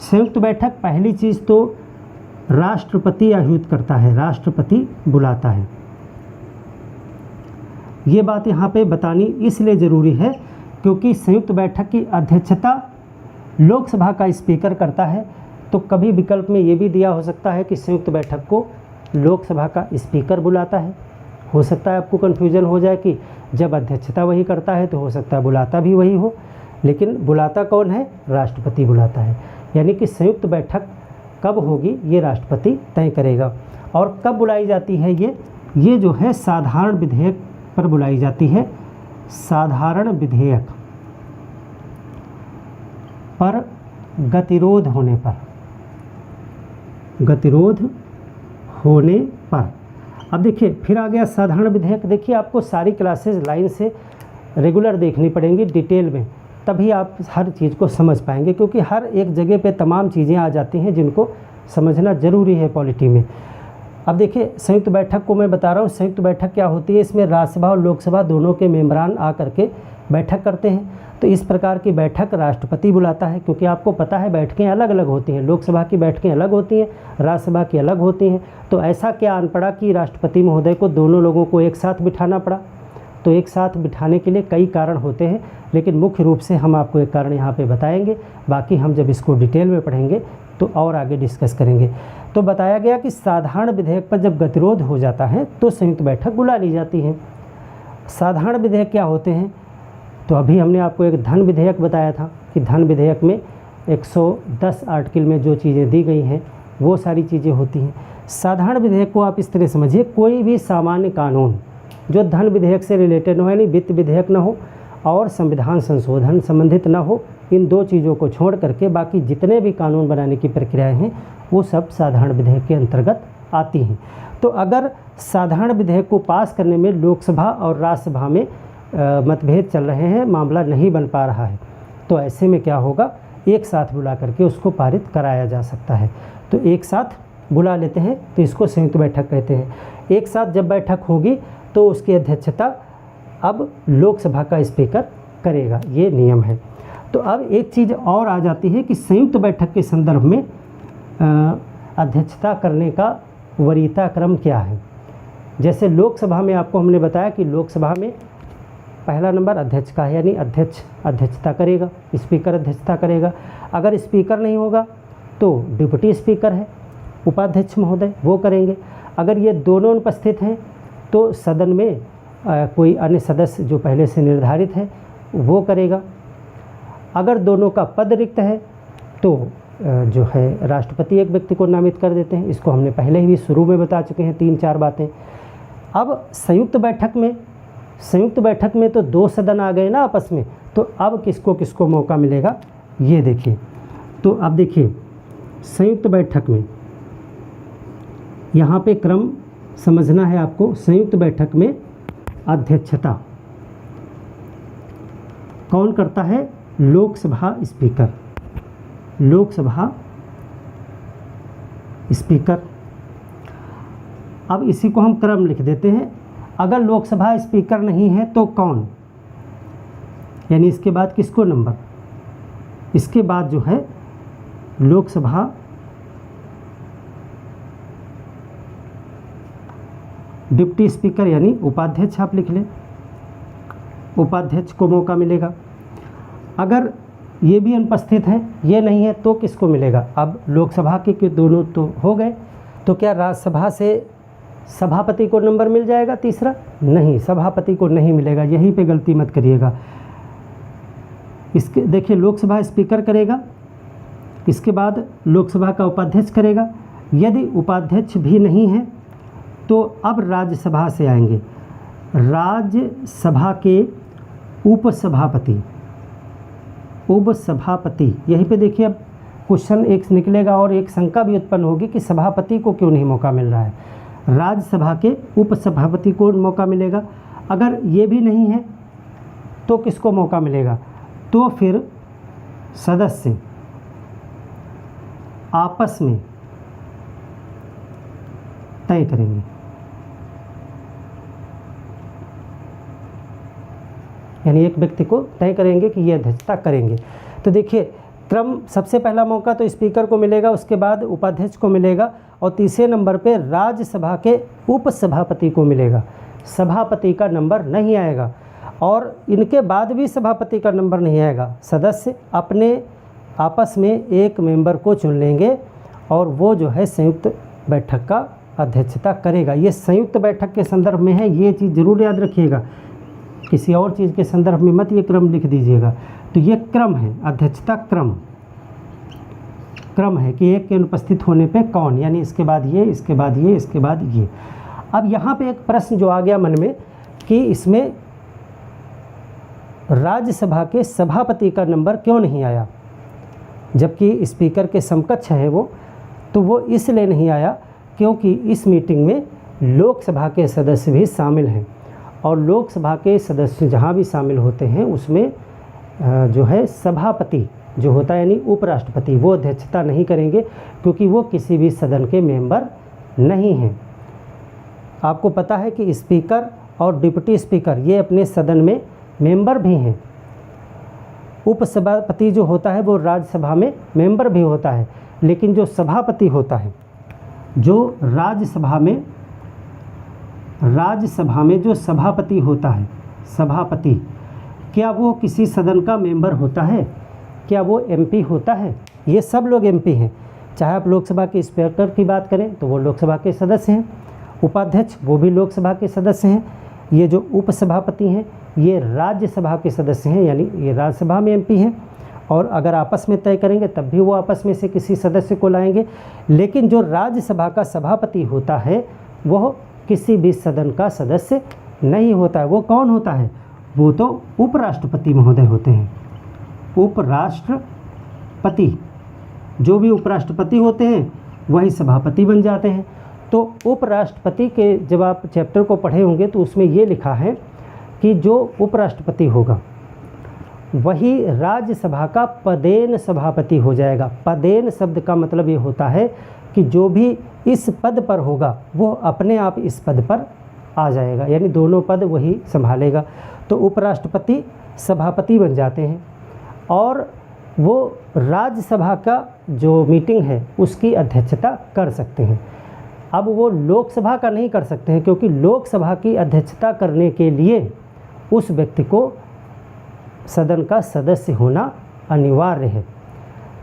संयुक्त बैठक पहली चीज़ तो राष्ट्रपति आयोजित करता है, राष्ट्रपति बुलाता है। ये बात यहाँ पे बतानी इसलिए ज़रूरी है क्योंकि संयुक्त बैठक की अध्यक्षता लोकसभा का स्पीकर करता है। तो कभी विकल्प में ये भी दिया हो सकता है कि संयुक्त बैठक को लोकसभा का स्पीकर बुलाता है। हो सकता है आपको कन्फ्यूजन हो जाए कि जब अध्यक्षता वही करता है तो हो सकता है बुलाता भी वही हो, लेकिन बुलाता कौन है, राष्ट्रपति बुलाता है। यानी कि संयुक्त बैठक कब होगी ये राष्ट्रपति तय करेगा। और कब बुलाई जाती है ये जो है साधारण विधेयक पर बुलाई जाती है। साधारण विधेयक पर गतिरोध होने पर, गतिरोध होने पर। अब देखिए फिर आ गया साधारण विधेयक। देखिए आपको सारी क्लासेस लाइन से रेगुलर देखनी पड़ेंगी डिटेल में, तभी आप हर चीज़ को समझ पाएंगे, क्योंकि हर एक जगह पे तमाम चीज़ें आ जाती हैं जिनको समझना ज़रूरी है पॉलिटी में। अब देखिए संयुक्त बैठक को मैं बता रहा हूँ, संयुक्त बैठक क्या होती है, इसमें राज्यसभा और लोकसभा दोनों के मेंबरान आ करके बैठक करते हैं। तो इस प्रकार की बैठक राष्ट्रपति बुलाता है, क्योंकि आपको पता है बैठकें अलग अलग होती हैं, लोकसभा की बैठकें अलग होती हैं, राज्यसभा की अलग होती हैं। तो ऐसा क्या आन पड़ा कि राष्ट्रपति महोदय को दोनों लोगों को एक साथ बिठाना पड़ा। तो एक साथ बिठाने के लिए कई कारण होते हैं, लेकिन मुख्य रूप से हम आपको एक कारण यहाँ पे बताएंगे, बाकी हम जब इसको डिटेल में पढ़ेंगे तो और आगे डिस्कस करेंगे। तो बताया गया कि साधारण विधेयक पर जब गतिरोध हो जाता है तो संयुक्त बैठक बुला ली जाती है। साधारण विधेयक क्या होते हैं, तो अभी हमने आपको एक धन विधेयक बताया था कि धन विधेयक में 110 आर्टिकल में जो चीज़ें दी गई हैं वो सारी चीज़ें होती हैं। साधारण विधेयक को आप इस तरह समझिए, कोई भी सामान्य कानून जो धन विधेयक से रिलेटेड न हो, यानी वित्त विधेयक न हो और संविधान संशोधन संबंधित न हो, इन दो चीज़ों को छोड़ करके बाकी जितने भी कानून बनाने की प्रक्रियाएं हैं वो सब साधारण विधेयक के अंतर्गत आती हैं। तो अगर साधारण विधेयक को पास करने में लोकसभा और राज्यसभा में मतभेद चल रहे हैं, मामला नहीं बन पा रहा है, तो ऐसे में क्या होगा, एक साथ बुला करके उसको पारित कराया जा सकता है। तो एक साथ बुला लेते हैं तो इसको संयुक्त बैठक कहते हैं। एक साथ जब बैठक होगी तो उसकी अध्यक्षता अब लोकसभा का स्पीकर करेगा, ये नियम है। तो अब एक चीज़ और आ जाती है कि संयुक्त बैठक के संदर्भ में अध्यक्षता करने का वरीयता क्रम क्या है। जैसे लोकसभा में आपको हमने बताया कि लोकसभा में पहला नंबर अध्यक्ष का है, यानी अध्यक्ष अध्यक्षता करेगा, स्पीकर अध्यक्षता करेगा। अगर स्पीकर नहीं होगा तो डिप्टी स्पीकर है, उपाध्यक्ष महोदय, वो करेंगे। अगर ये दोनों उपस्थित हैं तो सदन में कोई अन्य सदस्य जो पहले से निर्धारित है वो करेगा। अगर दोनों का पद रिक्त है तो जो है राष्ट्रपति एक व्यक्ति को नामित कर देते हैं। इसको हमने पहले ही शुरू में बता चुके हैं 3-4 बातें। अब संयुक्त बैठक में तो 2 सदन आ गए ना आपस में, तो अब किसको किसको मौका मिलेगा ये देखिए। तो अब देखिए संयुक्त बैठक में यहाँ पे क्रम समझना है आपको। संयुक्त बैठक में अध्यक्षता कौन करता है? लोकसभा स्पीकर। लोकसभा स्पीकर। अब इसी को हम क्रम लिख देते हैं। अगर लोकसभा स्पीकर नहीं है तो कौन, यानी इसके बाद किसको नंबर, इसके बाद जो है लोकसभा डिप्टी स्पीकर यानी उपाध्यक्ष आप लिख लें, उपाध्यक्ष को मौका मिलेगा। अगर ये भी अनुपस्थित हैं, ये नहीं है, तो किसको मिलेगा? अब लोकसभा के दोनों तो हो गए, तो क्या राज्यसभा से सभापति को नंबर मिल जाएगा तीसरा? नहीं, सभापति को नहीं मिलेगा। यहीं पे गलती मत करिएगा। इसके देखिए लोकसभा स्पीकर करेगा, इसके बाद लोकसभा का उपाध्यक्ष करेगा। यदि उपाध्यक्ष भी नहीं है तो अब राज्यसभा से आएंगे। राज्यसभा के उपसभापति, उपसभापति, यहीं पे देखिए अब क्वेश्चन एक निकलेगा और एक शंका भी उत्पन्न होगी कि सभापति को क्यों नहीं मौका मिल रहा है। राज्यसभा के उपसभापति को मौका मिलेगा। अगर ये भी नहीं है तो किसको मौका मिलेगा? तो फिर सदस्य आपस में तय करेंगे, यानी एक व्यक्ति को तय करेंगे कि ये अध्यक्षता करेंगे। तो देखिए क्रम, सबसे पहला मौका तो स्पीकर को मिलेगा, उसके बाद उपाध्यक्ष को मिलेगा और तीसरे नंबर पे राज्यसभा के उपसभापति को मिलेगा। सभापति का नंबर नहीं आएगा और इनके बाद भी सभापति का नंबर नहीं आएगा। सदस्य अपने आपस में एक मेंबर को चुन लेंगे और वो जो है संयुक्त बैठक का अध्यक्षता करेगा। ये संयुक्त बैठक के संदर्भ में है, ये चीज़ ज़रूर याद रखिएगा, किसी और चीज़ के संदर्भ में मत ये क्रम लिख दीजिएगा। तो ये क्रम है, अध्यक्षता क्रम, क्रम है कि एक के अनुपस्थित होने पे कौन, यानी इसके बाद ये, इसके बाद ये, इसके बाद ये। अब यहाँ पे एक प्रश्न जो आ गया मन में कि इसमें राज्यसभा के सभापति का नंबर क्यों नहीं आया, जबकि स्पीकर के समकक्ष है वो। तो वो इसलिए नहीं आया क्योंकि इस मीटिंग में लोकसभा के सदस्य भी शामिल हैं और लोकसभा के सदस्य जहाँ भी शामिल होते हैं उसमें जो है सभापति जो होता है यानी उपराष्ट्रपति, वो अध्यक्षता नहीं करेंगे क्योंकि वो किसी भी सदन के मेंबर नहीं हैं। आपको पता है कि स्पीकर और डिप्टी स्पीकर ये अपने सदन में मेंबर भी हैं। उपसभापति जो होता है वो राज्यसभा में मेंबर भी होता है, लेकिन जो सभापति होता है, जो राज्यसभा में जो सभापति होता है, सभापति, क्या वो किसी सदन का मेंबर होता है? क्या वो एमपी होता है? ये सब लोग एमपी हैं। चाहे आप लोकसभा के स्पीकर की बात करें तो वो लोकसभा के सदस्य हैं, उपाध्यक्ष वो भी लोकसभा के सदस्य हैं, ये जो उपसभापति हैं ये राज्यसभा के सदस्य हैं, यानी ये राज्यसभा में एमपी हैं। और अगर आपस में तय करेंगे तब भी वो आपस में से किसी सदस्य को लाएंगे। लेकिन जो राज्यसभा का सभापति होता है वह किसी भी सदन का सदस्य नहीं होता है। वो कौन होता है? वो तो उपराष्ट्रपति महोदय होते हैं। उपराष्ट्रपति, जो भी उपराष्ट्रपति होते हैं वही सभापति बन जाते हैं। तो उपराष्ट्रपति के जब आप चैप्टर को पढ़े होंगे तो उसमें ये लिखा है कि जो उपराष्ट्रपति होगा वही राज्यसभा का पदेन सभापति हो जाएगा। पदेन शब्द का मतलब ये होता है कि जो भी इस पद पर होगा वो अपने आप इस पद पर आ जाएगा, यानी दोनों पद वही संभालेगा। तो उपराष्ट्रपति सभापति बन जाते हैं और वो राज्यसभा का जो मीटिंग है उसकी अध्यक्षता कर सकते हैं। अब वो लोकसभा का नहीं कर सकते हैं, क्योंकि लोकसभा की अध्यक्षता करने के लिए उस व्यक्ति को सदन का सदस्य होना अनिवार्य है।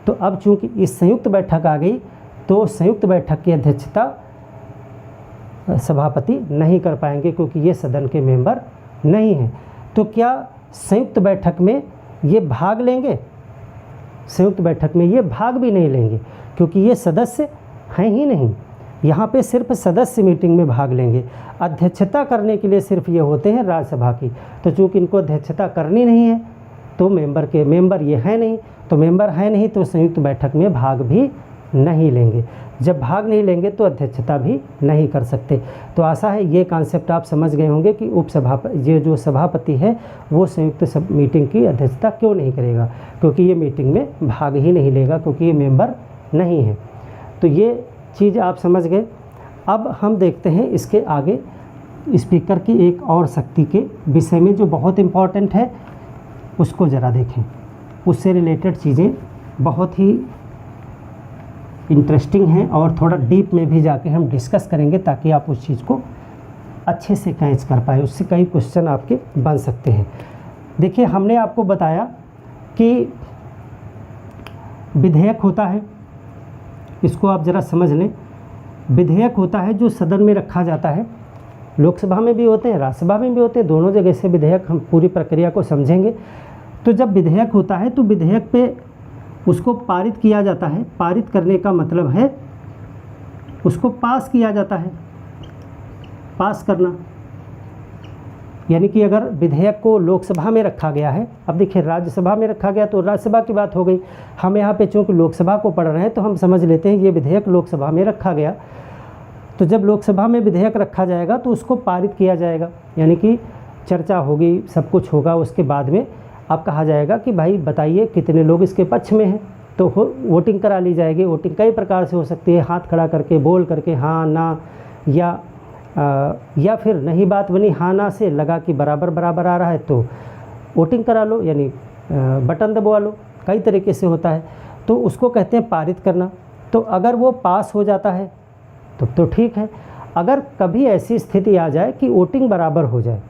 तो अब चूंकि इस संयुक्त बैठक आ गई, तो संयुक्त बैठक की अध्यक्षता सभापति नहीं कर पाएंगे, क्योंकि ये सदन के मेंबर नहीं हैं। तो क्या संयुक्त बैठक में ये भाग लेंगे? संयुक्त बैठक में ये भाग भी नहीं लेंगे, क्योंकि ये सदस्य हैं ही नहीं। यहाँ पे सिर्फ सदस्य मीटिंग में भाग लेंगे। अध्यक्षता करने के लिए सिर्फ ये होते हैं राज्यसभा की। तो चूँकि इनको अध्यक्षता करनी नहीं है, तो मेंबर ये हैं नहीं, तो मेंबर हैं नहीं तो संयुक्त बैठक में भाग भी नहीं लेंगे। जब भाग नहीं लेंगे तो अध्यक्षता भी नहीं कर सकते। तो आशा है ये कॉन्सेप्ट आप समझ गए होंगे कि ये जो सभापति है वो संयुक्त मीटिंग की अध्यक्षता क्यों नहीं करेगा, क्योंकि ये मीटिंग में भाग ही नहीं लेगा, क्योंकि ये मेंबर नहीं है। तो ये चीज़ आप समझ गए। अब हम देखते हैं इसके आगे स्पीकर की एक और शक्ति के विषय में, जो बहुत इम्पॉर्टेंट है, उसको ज़रा देखें। उससे रिलेटेड चीज़ें बहुत ही इंटरेस्टिंग हैं और थोड़ा डीप में भी जाके हम डिस्कस करेंगे, ताकि आप उस चीज़ को अच्छे से कैच कर पाए। उससे कई क्वेश्चन आपके बन सकते हैं। देखिए, हमने आपको बताया कि विधेयक होता है, इसको आप ज़रा समझ लें। विधेयक होता है जो सदन में रखा जाता है। लोकसभा में भी होते हैं, राज्यसभा में भी होते हैं, दोनों जगह से विधेयक। हम पूरी प्रक्रिया को समझेंगे। तो जब विधेयक होता है तो विधेयक पे उसको पारित किया जाता है। पारित करने का मतलब है उसको पास किया जाता है, पास करना। यानी कि अगर विधेयक को लोकसभा में रखा गया है, अब देखिए राज्यसभा में रखा गया तो राज्यसभा की बात हो गई। हम यहाँ पे चूँकि लोकसभा को पढ़ रहे हैं तो हम समझ लेते हैं ये विधेयक लोकसभा में रखा गया। तो जब लोकसभा में विधेयक रखा जाएगा तो उसको पारित किया जाएगा, यानी कि चर्चा होगी, सब कुछ होगा। उसके बाद में अब कहा जाएगा कि भाई बताइए कितने लोग इसके पक्ष में हैं, तो वोटिंग करा ली जाएगी। वोटिंग कई प्रकार से हो सकती है, हाथ खड़ा करके, बोल करके, हाँ ना, या फिर नहीं बात बनी हाँ ना से, लगा कि बराबर बराबर आ रहा है तो वोटिंग करा लो, यानी बटन दबवा लो। कई तरीके से होता है, तो उसको कहते हैं पारित करना। तो अगर वो पास हो जाता है तो ठीक है। अगर कभी ऐसी स्थिति आ जाए कि वोटिंग बराबर हो जाए,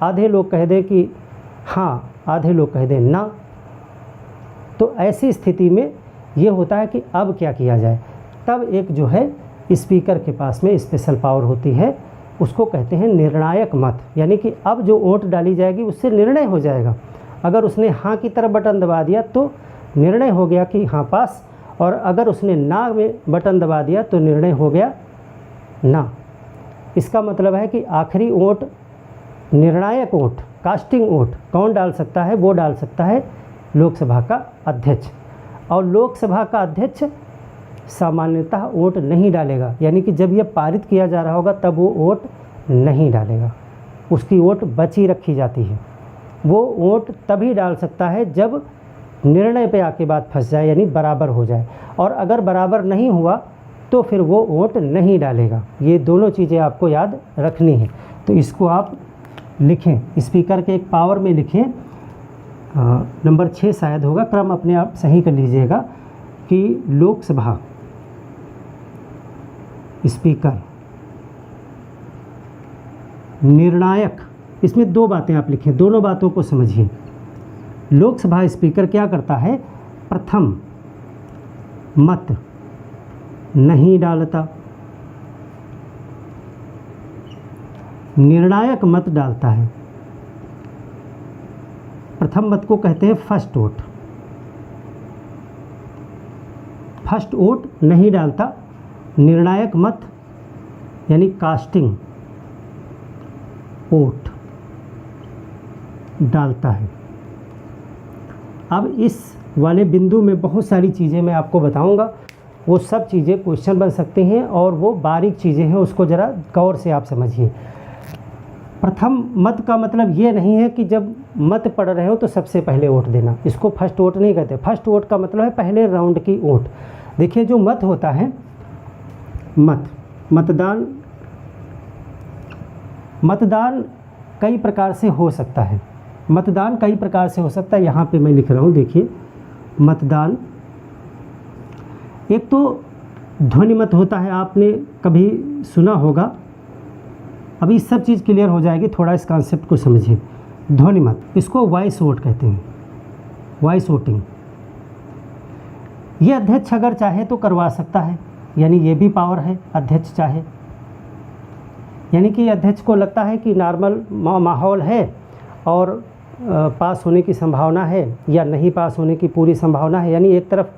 आधे लोग कह दें कि हाँ, आधे लोग कह दें ना, तो ऐसी स्थिति में ये होता है कि अब क्या किया जाए। तब एक जो है स्पीकर के पास में स्पेशल पावर होती है, उसको कहते हैं निर्णायक मत। यानी कि अब जो वोट डाली जाएगी उससे निर्णय हो जाएगा। अगर उसने हाँ की तरफ बटन दबा दिया तो निर्णय हो गया कि हाँ पास, और अगर उसने ना में बटन दबा दिया तो निर्णय हो गया ना। इसका मतलब है कि आखिरी वोट, निर्णायक वोट, कास्टिंग वोट कौन डाल सकता है? वो डाल सकता है लोकसभा का अध्यक्ष। और लोकसभा का अध्यक्ष सामान्यतः वोट नहीं डालेगा, यानी कि जब ये पारित किया जा रहा होगा तब वो वोट नहीं डालेगा, उसकी वोट बची रखी जाती है। वो वोट तभी डाल सकता है जब निर्णय पे आके बात फंस जाए, यानी बराबर हो जाए। और अगर बराबर नहीं हुआ तो फिर वो वोट नहीं डालेगा। ये दोनों चीज़ें आपको याद रखनी है। तो इसको आप लिखें, स्पीकर के एक पावर में लिखें, नंबर 6 शायद होगा, क्रम अपने आप सही कर लीजिएगा कि लोकसभा स्पीकर निर्णायक। इसमें दो बातें आप लिखें, दोनों बातों को समझिए। लोकसभा स्पीकर क्या करता है? प्रथम मत नहीं डालता, निर्णायक मत डालता है। प्रथम मत को कहते हैं फर्स्ट वोट। फर्स्ट वोट नहीं डालता, निर्णायक मत यानी कास्टिंग वोट डालता है। अब इस वाले बिंदु में बहुत सारी चीज़ें मैं आपको बताऊंगा, वो सब चीज़ें क्वेश्चन बन सकती हैं और वो बारीक चीज़ें हैं, उसको ज़रा गौर से आप समझिए। प्रथम मत का मतलब ये नहीं है कि जब मत पढ़ रहे हो तो सबसे पहले वोट देना, इसको फर्स्ट वोट नहीं कहते। फर्स्ट वोट का मतलब है पहले राउंड की वोट। देखिए जो मत होता है, मतदान कई प्रकार से हो सकता है। मतदान कई प्रकार से हो सकता है, यहाँ पे मैं लिख रहा हूँ, देखिए मतदान। एक तो ध्वनिमत होता है, आपने कभी सुना होगा। अभी सब चीज़ क्लियर हो जाएगी, थोड़ा इस कॉन्सेप्ट को समझिए। ध्वनिमत, इसको वॉइस वोट कहते हैं, वॉइस वोटिंग। ये अध्यक्ष अगर चाहे तो करवा सकता है, यानी ये भी पावर है, अध्यक्ष चाहे। यानी कि अध्यक्ष को लगता है कि नॉर्मल माहौल है और पास होने की संभावना है या नहीं पास होने की पूरी संभावना है, यानी एक तरफ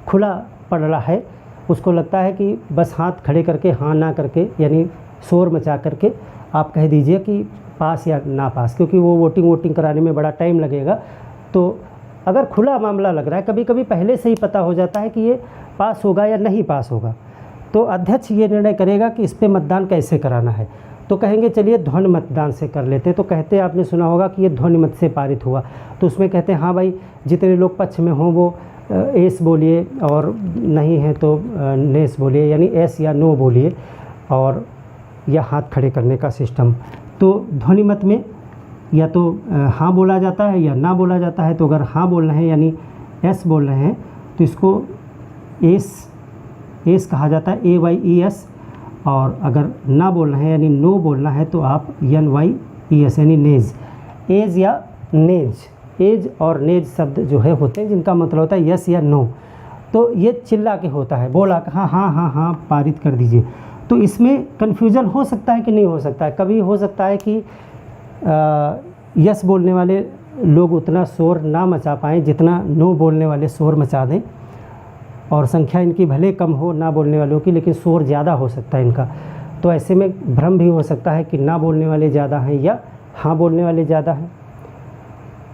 खुला पड़ रहा है, उसको लगता है कि बस हाथ खड़े करके हाँ ना करके, यानी शोर मचा करके आप कह दीजिए कि पास या ना पास, क्योंकि वो वोटिंग कराने में बड़ा टाइम लगेगा। तो अगर खुला मामला लग रहा है, कभी कभी पहले से ही पता हो जाता है कि ये पास होगा या नहीं पास होगा, तो अध्यक्ष ये निर्णय करेगा कि इस पे मतदान कैसे कराना है। तो कहेंगे चलिए ध्वनि मतदान से कर लेते हैं। तो कहते आपने सुना होगा कि ये ध्वनि मत से पारित हुआ, तो उसमें कहते हैं हाँ भाई जितने लोग पक्ष में हों वो एस बोलिए और नहीं है तो नेस बोलिए, यानी एस या नो बोलिए, और या हाथ खड़े करने का सिस्टम। तो ध्वनि मत में या तो हाँ बोला जाता है या ना बोला जाता है। तो अगर हाँ बोल रहे हैं यानी एस बोल रहे हैं तो इसको एस कहा जाता है, AYES। और अगर ना बोल रहे हैं यानी नो बोलना है तो आप NYES यानी नेज। एज या नेज, एज और नेज शब्द जो है होते हैं जिनका मतलब होता है यस या नो। तो ये चिल्ला के होता है, बोला हाँ हाँ हाँ हाँ पारित कर दीजिए। तो इसमें कन्फ्यूज़न हो सकता है कि नहीं हो सकता है। कभी हो सकता है कि यस बोलने वाले लोग उतना शोर ना मचा पाएँ जितना नो बोलने वाले शोर मचा दें, और संख्या इनकी भले कम हो ना बोलने वालों की, लेकिन शोर ज़्यादा हो सकता है इनका। तो ऐसे में भ्रम भी हो सकता है कि ना बोलने वाले ज़्यादा हैं या हाँ बोलने वाले ज़्यादा हैं।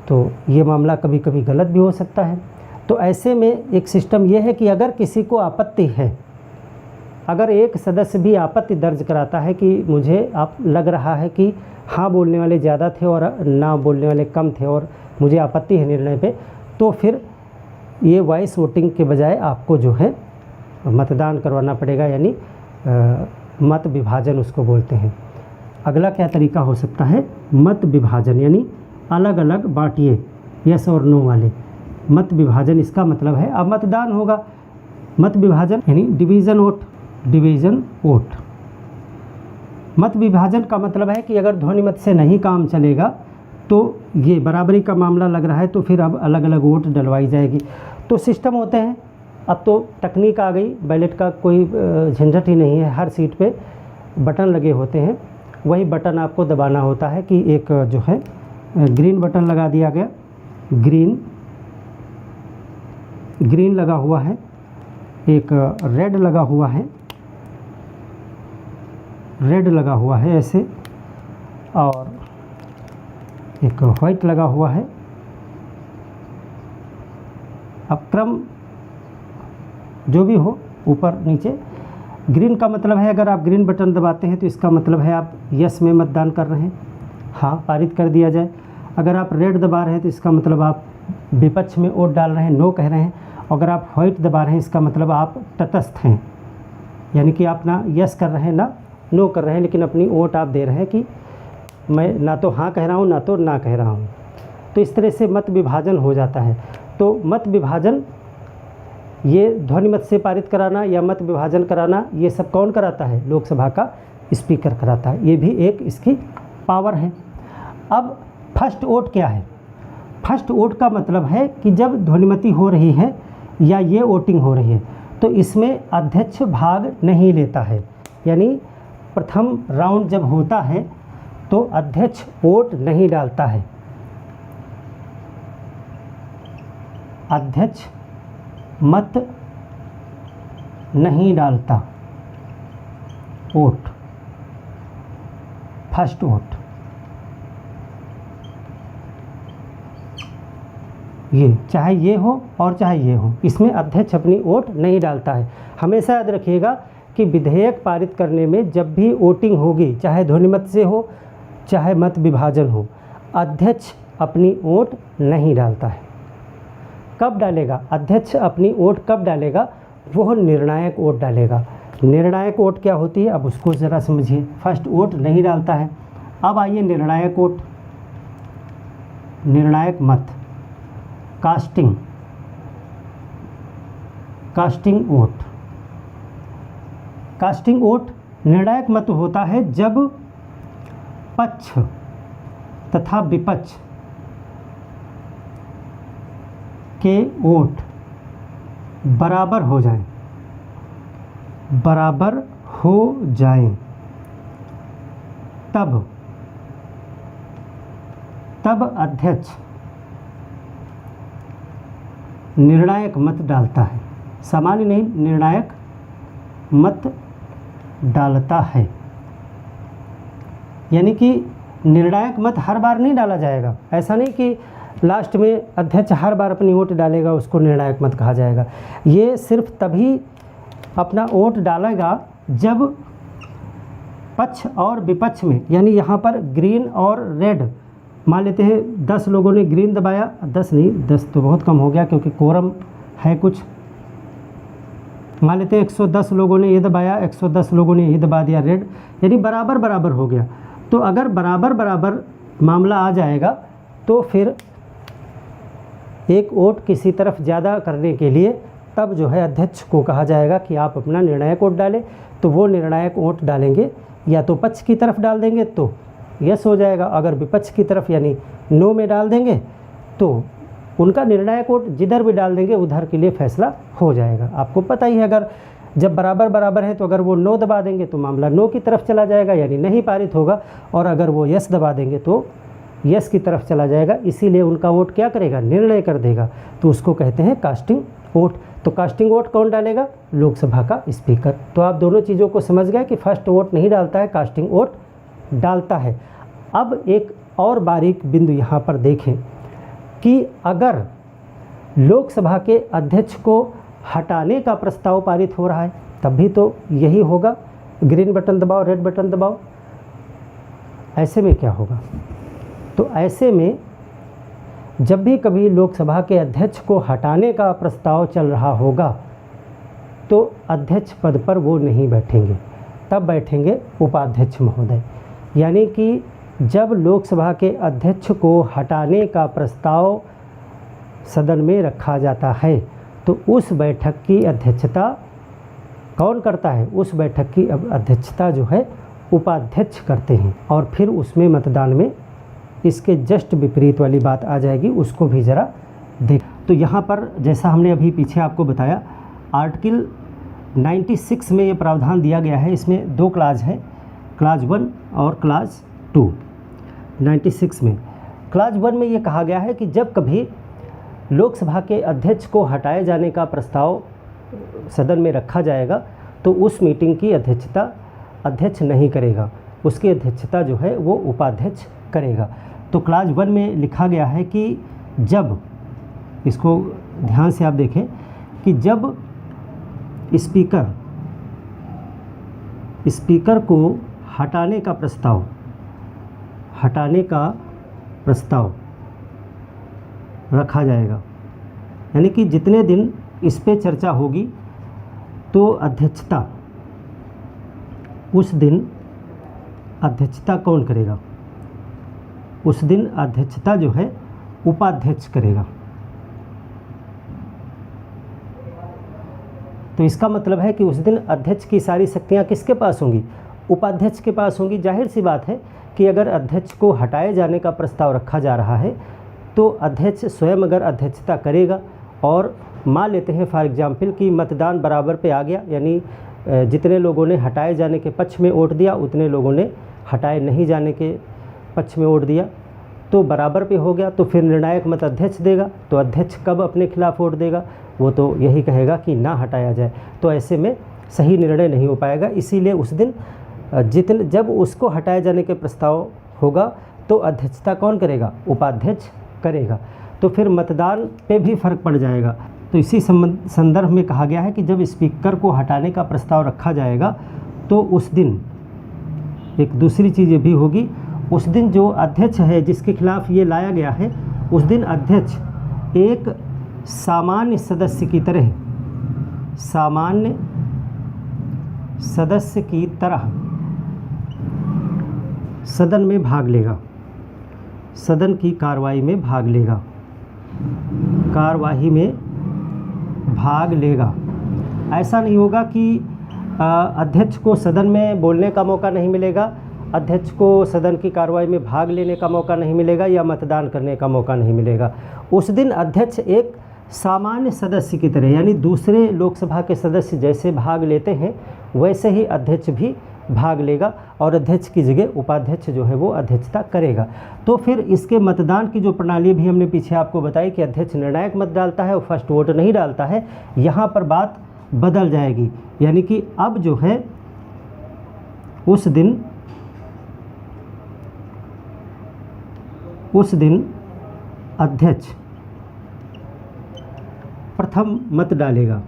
तो ये मामला कभी कभी गलत भी हो सकता है। तो ऐसे में एक सिस्टम ये है कि अगर किसी को आपत्ति है, अगर एक सदस्य भी आपत्ति दर्ज कराता है कि मुझे आप लग रहा है कि हाँ बोलने वाले ज़्यादा थे और ना बोलने वाले कम थे और मुझे आपत्ति है निर्णय पे, तो फिर ये वॉइस वोटिंग के बजाय आपको जो है मतदान करवाना पड़ेगा, यानी मत विभाजन उसको बोलते हैं। अगला क्या तरीका हो सकता है, मत विभाजन, यानी अलग अलग बांटिए यस और नो वाले। मत विभाजन इसका मतलब है अब मतदान होगा। मत विभाजन यानी डिवीज़न वोट, डिवीज़न वोट। मत विभाजन का मतलब है कि अगर ध्वनि मत से नहीं काम चलेगा तो ये बराबरी का मामला लग रहा है तो फिर अब अलग अलग वोट डलवाई जाएगी। तो सिस्टम होते हैं, अब तो तकनीक आ गई, बैलेट का कोई झंझट ही नहीं है। हर सीट पे बटन लगे होते हैं, वही बटन आपको दबाना होता है कि एक जो है ग्रीन बटन लगा दिया गया, ग्रीन लगा हुआ है, एक रेड लगा हुआ है, रेड लगा हुआ है ऐसे, और एक वाइट लगा हुआ है। अब क्रम जो भी हो ऊपर नीचे। ग्रीन का मतलब है अगर आप ग्रीन बटन दबाते हैं तो इसका मतलब है आप यस में मतदान कर रहे हैं, हाँ पारित कर दिया जाए। अगर आप रेड दबा रहे हैं तो इसका मतलब आप विपक्ष में वोट डाल रहे हैं, नो कह रहे हैं। अगर आप व्हाइट दबा रहे हैं इसका मतलब आप तटस्थ हैं, यानी कि आप ना यस कर रहे हैं ना नो कर रहे हैं, लेकिन अपनी वोट आप दे रहे हैं कि मैं ना तो हाँ कह रहा हूँ ना तो ना कह रहा हूँ। तो इस तरह से मत विभाजन हो जाता है। तो मत विभाजन ये ध्वनि मत से पारित कराना या मत विभाजन कराना, ये सब कौन कराता है, लोकसभा का स्पीकर कराता है। ये भी एक इसकी पावर है। अब फर्स्ट वोट क्या है? फर्स्ट वोट का मतलब है कि जब ध्वनिमति हो रही है या ये वोटिंग हो रही है तो इसमें अध्यक्ष भाग नहीं लेता है, यानी प्रथम राउंड जब होता है तो अध्यक्ष वोट नहीं डालता है। अध्यक्ष मत नहीं डालता, वोट, फर्स्ट वोट। ये चाहे ये हो और चाहे ये हो, इसमें अध्यक्ष अपनी वोट नहीं डालता है। हमेशा याद रखिएगा कि विधेयक पारित करने में जब भी वोटिंग होगी, चाहे ध्वनिमत से हो चाहे मत विभाजन हो, अध्यक्ष अपनी वोट नहीं डालता है। कब डालेगा अध्यक्ष अपनी वोट? कब डालेगा? वो निर्णायक वोट डालेगा। निर्णायक वोट क्या होती है, अब उसको ज़रा समझिए। फर्स्ट वोट नहीं डालता है। अब आइए निर्णायक वोट, निर्णायक मत, कास्टिंग वोट। कास्टिंग वोट निर्णायक मत होता है जब पक्ष तथा विपक्ष के वोट बराबर हो जाएं, तब अध्यक्ष निर्णायक मत डालता है। सामान्य नहीं, निर्णायक मत डालता है। यानी कि निर्णायक मत हर बार नहीं डाला जाएगा। ऐसा नहीं कि लास्ट में अध्यक्ष हर बार अपनी वोट डालेगा, उसको निर्णायक मत कहा जाएगा। ये सिर्फ तभी अपना वोट डालेगा जब पक्ष और विपक्ष में, यानी यहाँ पर ग्रीन और रेड, मान लेते हैं 10 लोगों ने ग्रीन दबाया, 10 नहीं, 10 तो बहुत कम हो गया क्योंकि कोरम है कुछ, मान लेते हैं 110 लोगों ने ये दबाया, 110 लोगों ने ये दबा दिया रेड, यानी बराबर बराबर हो गया। तो अगर बराबर बराबर मामला आ जाएगा तो फिर एक वोट किसी तरफ ज़्यादा करने के लिए तब जो है अध्यक्ष को कहा जाएगा कि आप अपना निर्णायक वोट डालें। तो वो निर्णायक वोट डालेंगे, या तो पक्ष की तरफ डाल देंगे तो यस हो जाएगा, अगर विपक्ष की तरफ यानी नो में डाल देंगे तो उनका निर्णायक वोट जिधर भी डाल देंगे उधर के लिए फैसला हो जाएगा। आपको पता ही है, अगर जब बराबर बराबर है तो अगर वो नो दबा देंगे तो मामला नो की तरफ चला जाएगा, यानी नहीं पारित होगा, और अगर वो यस दबा देंगे तो यस की तरफ चला जाएगा। इसीलिए उनका वोट क्या करेगा, निर्णय कर देगा। तो उसको कहते हैं कास्टिंग वोट। तो कास्टिंग वोट कौन डालेगा, लोकसभा का स्पीकर। तो आप दोनों चीज़ों को समझ गए कि फर्स्ट वोट नहीं डालता है, कास्टिंग वोट डालता है। अब एक और बारीक बिंदु यहाँ पर देखें कि अगर लोकसभा के अध्यक्ष को हटाने का प्रस्ताव पारित हो रहा है तब भी तो यही होगा, ग्रीन बटन दबाओ, रेड बटन दबाओ। ऐसे में क्या होगा, तो ऐसे में जब भी कभी लोकसभा के अध्यक्ष को हटाने का प्रस्ताव चल रहा होगा तो अध्यक्ष पद पर वो नहीं बैठेंगे, तब बैठेंगे उपाध्यक्ष महोदय। यानी कि जब लोकसभा के अध्यक्ष को हटाने का प्रस्ताव सदन में रखा जाता है तो उस बैठक की अध्यक्षता कौन करता है, उस बैठक की अध्यक्षता जो है उपाध्यक्ष करते हैं। और फिर उसमें मतदान में इसके जस्ट विपरीत वाली बात आ जाएगी, उसको भी ज़रा देख। तो यहाँ पर जैसा हमने अभी पीछे आपको बताया, आर्टिकल 96 में ये प्रावधान दिया गया है। इसमें 2 क्लाज है, क्लाज 1 और क्लाज 2। 96 में क्लाज 1 में ये कहा गया है कि जब कभी लोकसभा के अध्यक्ष को हटाए जाने का प्रस्ताव सदन में रखा जाएगा तो उस मीटिंग की अध्यक्षता अध्यक्ष नहीं करेगा, उसकी अध्यक्षता जो है वो उपाध्यक्ष करेगा। तो क्लाज 1 में लिखा गया है कि जब, इसको ध्यान से आप देखें, कि जब स्पीकर को हटाने का प्रस्ताव रखा जाएगा, यानी कि जितने दिन इस पे चर्चा होगी तो अध्यक्षता उस दिन अध्यक्षता कौन करेगा, उस दिन अध्यक्षता जो है उपाध्यक्ष करेगा। तो इसका मतलब है कि उस दिन अध्यक्ष की सारी शक्तियां किसके पास होंगी, उपाध्यक्ष के पास होंगी। जाहिर सी बात है कि अगर अध्यक्ष को हटाए जाने का प्रस्ताव रखा जा रहा है तो अध्यक्ष स्वयं अगर अध्यक्षता करेगा, और मान लेते हैं फॉर एग्जाम्पल कि मतदान बराबर पे आ गया, यानी जितने लोगों ने हटाए जाने के पक्ष में वोट दिया उतने लोगों ने हटाए नहीं जाने के पक्ष में वोट दिया, तो बराबर पे हो गया। तो फिर निर्णायक मत अध्यक्ष देगा। तो अध्यक्ष कब अपने खिलाफ वोट देगा, वो तो यही कहेगा कि ना हटाया जाए। तो ऐसे में सही निर्णय नहीं हो पाएगा। इसीलिए उस दिन जब उसको हटाए जाने के प्रस्ताव होगा तो अध्यक्षता कौन करेगा, उपाध्यक्ष करेगा। तो फिर मतदान पे भी फर्क पड़ जाएगा। तो इसी संदर्भ में कहा गया है कि जब स्पीकर को हटाने का प्रस्ताव रखा जाएगा तो उस दिन एक दूसरी चीज़ ये भी होगी, उस दिन जो अध्यक्ष है जिसके खिलाफ ये लाया गया है, उस दिन अध्यक्ष एक सामान्य सदस्य की तरह सदन में भाग लेगा, सदन की कार्रवाई में भाग लेगा। ऐसा नहीं होगा कि अध्यक्ष को सदन में बोलने का मौका नहीं मिलेगा, अध्यक्ष को सदन की कार्रवाई में भाग लेने का मौका नहीं मिलेगा या मतदान करने का मौका नहीं मिलेगा। उस दिन अध्यक्ष एक सामान्य सदस्य की तरह, यानी दूसरे लोकसभा के सदस्य जैसे भाग लेते हैं वैसे ही अध्यक्ष भी भाग लेगा और अध्यक्ष की जगह उपाध्यक्ष जो है वो अध्यक्षता करेगा। तो फिर इसके मतदान की जो प्रणाली भी हमने पीछे आपको बताई कि अध्यक्ष निर्णायक मत डालता है और फर्स्ट वोट नहीं डालता है, यहाँ पर बात बदल जाएगी। यानी कि अब जो है उस दिन अध्यक्ष प्रथम मत डालेगा,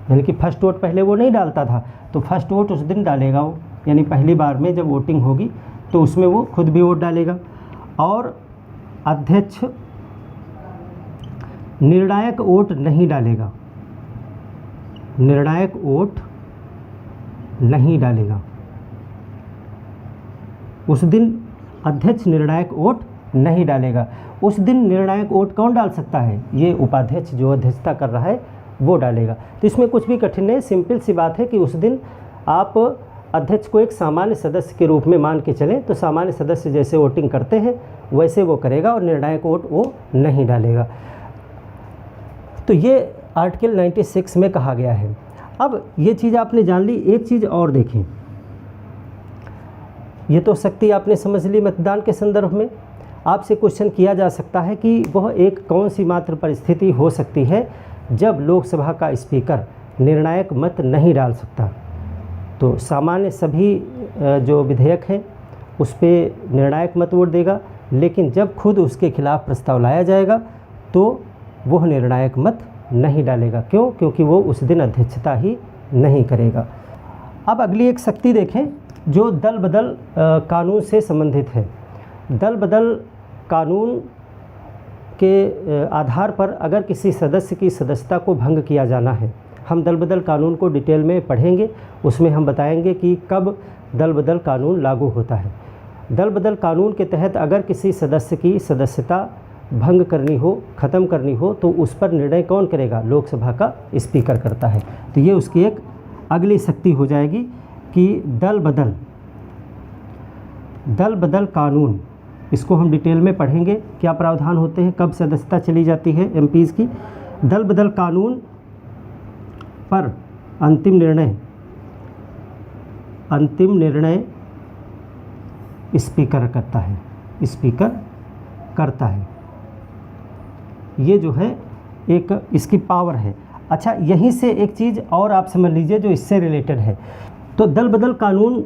यानी कि फर्स्ट वोट पहले वो नहीं डालता था, तो फर्स्ट वोट उस दिन डालेगा वो, यानी पहली बार में जब वोटिंग होगी तो उसमें वो खुद भी वोट डालेगा। और अध्यक्ष निर्णायक वोट नहीं डालेगा, उस दिन अध्यक्ष निर्णायक वोट नहीं डालेगा। उस दिन निर्णायक वोट कौन डाल सकता है? ये उपाध्यक्ष जो अध्यक्षता कर रहा है वो डालेगा। तो इसमें कुछ भी कठिन नहीं, सिंपल सी बात है कि उस दिन आप अध्यक्ष को एक सामान्य सदस्य के रूप में मान के चलें, तो सामान्य सदस्य जैसे वोटिंग करते हैं वैसे वो करेगा और निर्णायक वोट वो नहीं डालेगा। तो ये आर्टिकल 96 में कहा गया है। अब ये चीज़ आपने जान ली। एक चीज़ और देखें, ये तो शक्ति आपने समझ ली मतदान के संदर्भ में। आपसे क्वेश्चन किया जा सकता है कि वह एक कौन सी मात्र परिस्थिति हो सकती है जब लोकसभा का स्पीकर निर्णायक मत नहीं डाल सकता। तो सामान्य सभी जो विधेयक हैं उस पर निर्णायक मत वोट देगा, लेकिन जब खुद उसके खिलाफ प्रस्ताव लाया जाएगा तो वह निर्णायक मत नहीं डालेगा। क्यों? क्योंकि वो उस दिन अध्यक्षता ही नहीं करेगा। अब अगली एक शक्ति देखें जो दल बदल कानून से संबंधित है। दल बदल कानून के आधार पर अगर किसी सदस्य की सदस्यता को भंग किया जाना है, हम दल बदल कानून को डिटेल में पढ़ेंगे, उसमें हम बताएंगे कि कब दल बदल कानून लागू होता है। दल बदल कानून के तहत अगर किसी सदस्य की सदस्यता भंग करनी हो, ख़त्म करनी हो, तो उस पर निर्णय कौन करेगा? लोकसभा का स्पीकर करता है। तो ये उसकी एक अगली शक्ति हो जाएगी कि दल बदल कानून, इसको हम डिटेल में पढ़ेंगे क्या प्रावधान होते हैं, कब सदस्यता चली जाती है एमपीज़ की। दल बदल कानून पर अंतिम निर्णय स्पीकर करता है। ये जो है एक इसकी पावर है। अच्छा, यहीं से एक चीज़ और आप समझ लीजिए जो इससे रिलेटेड है। तो दल बदल कानून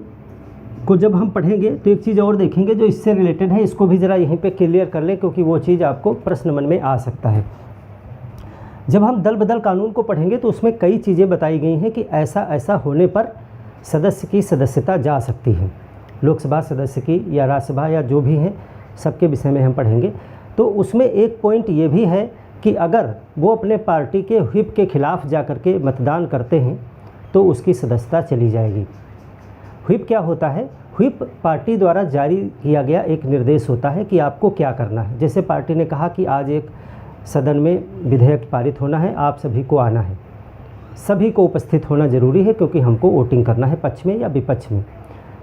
को जब हम पढ़ेंगे तो एक चीज़ और देखेंगे जो इससे रिलेटेड है, इसको भी ज़रा यहीं पे क्लियर कर लें क्योंकि वो चीज़ आपको प्रश्न मन में आ सकता है। जब हम दल बदल कानून को पढ़ेंगे तो उसमें कई चीज़ें बताई गई हैं कि ऐसा ऐसा होने पर सदस्य की सदस्यता जा सकती है, लोकसभा सदस्य की या राज्यसभा या जो भी हैं सबके विषय में हम पढ़ेंगे। तो उसमें एक पॉइंट ये भी है कि अगर वो अपने पार्टी के व्हिप के खिलाफ जा कर के मतदान करते हैं तो उसकी सदस्यता चली जाएगी। व्हिप क्या होता है? व्हिप पार्टी द्वारा जारी किया गया एक निर्देश होता है कि आपको क्या करना है। जैसे पार्टी ने कहा कि आज एक सदन में विधेयक पारित होना है, आप सभी को आना है, सभी को उपस्थित होना ज़रूरी है क्योंकि हमको वोटिंग करना है पक्ष में या विपक्ष में।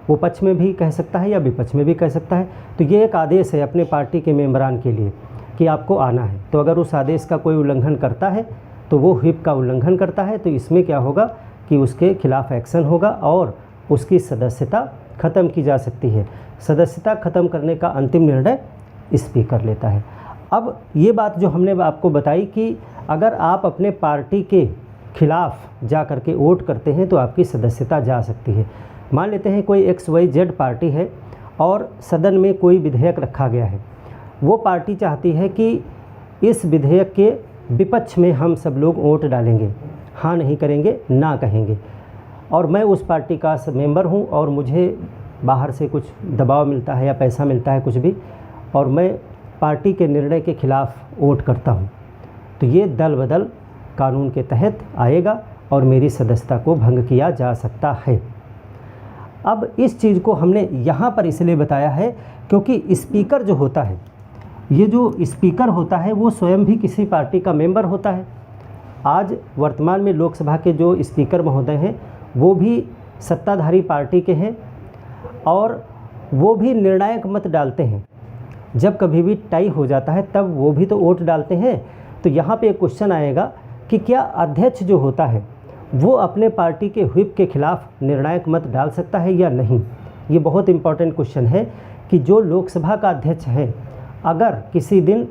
वो पक्ष में भी कह सकता है या विपक्ष में भी कह सकता है। तो ये एक आदेश है अपने पार्टी के मेंबरान के लिए कि आपको आना है। तो अगर उस आदेश का कोई उल्लंघन करता है तो वो व्हिप का उल्लंघन करता है, तो इसमें क्या होगा कि उसके खिलाफ एक्शन होगा और उसकी सदस्यता ख़त्म की जा सकती है। सदस्यता ख़त्म करने का अंतिम निर्णय स्पीकर लेता है। अब ये बात जो हमने आपको बताई कि अगर आप अपने पार्टी के खिलाफ जा कर के वोट करते हैं तो आपकी सदस्यता जा सकती है। मान लेते हैं कोई XYZ पार्टी है और सदन में कोई विधेयक रखा गया है, वो पार्टी चाहती है कि इस विधेयक के विपक्ष में हम सब लोग वोट डालेंगे, हाँ नहीं करेंगे, ना कहेंगे, और मैं उस पार्टी का मेंबर हूँ और मुझे बाहर से कुछ दबाव मिलता है या पैसा मिलता है कुछ भी, और मैं पार्टी के निर्णय के खिलाफ वोट करता हूँ, तो ये दल बदल कानून के तहत आएगा और मेरी सदस्यता को भंग किया जा सकता है। अब इस चीज़ को हमने यहाँ पर इसलिए बताया है क्योंकि स्पीकर जो होता है ये जो स्पीकर होता है वो स्वयं भी किसी पार्टी का मेंबर होता है। आज वर्तमान में लोकसभा के जो स्पीकर महोदय हैं वो भी सत्ताधारी पार्टी के हैं और वो भी निर्णायक मत डालते हैं। जब कभी भी टाई हो जाता है तब वो भी तो वोट डालते हैं। तो यहाँ पे एक क्वेश्चन आएगा कि क्या अध्यक्ष जो होता है वो अपने पार्टी के व्हिप के खिलाफ निर्णायक मत डाल सकता है या नहीं। ये बहुत इंपॉर्टेंट क्वेश्चन है कि जो लोकसभा का अध्यक्ष है अगर किसी दिन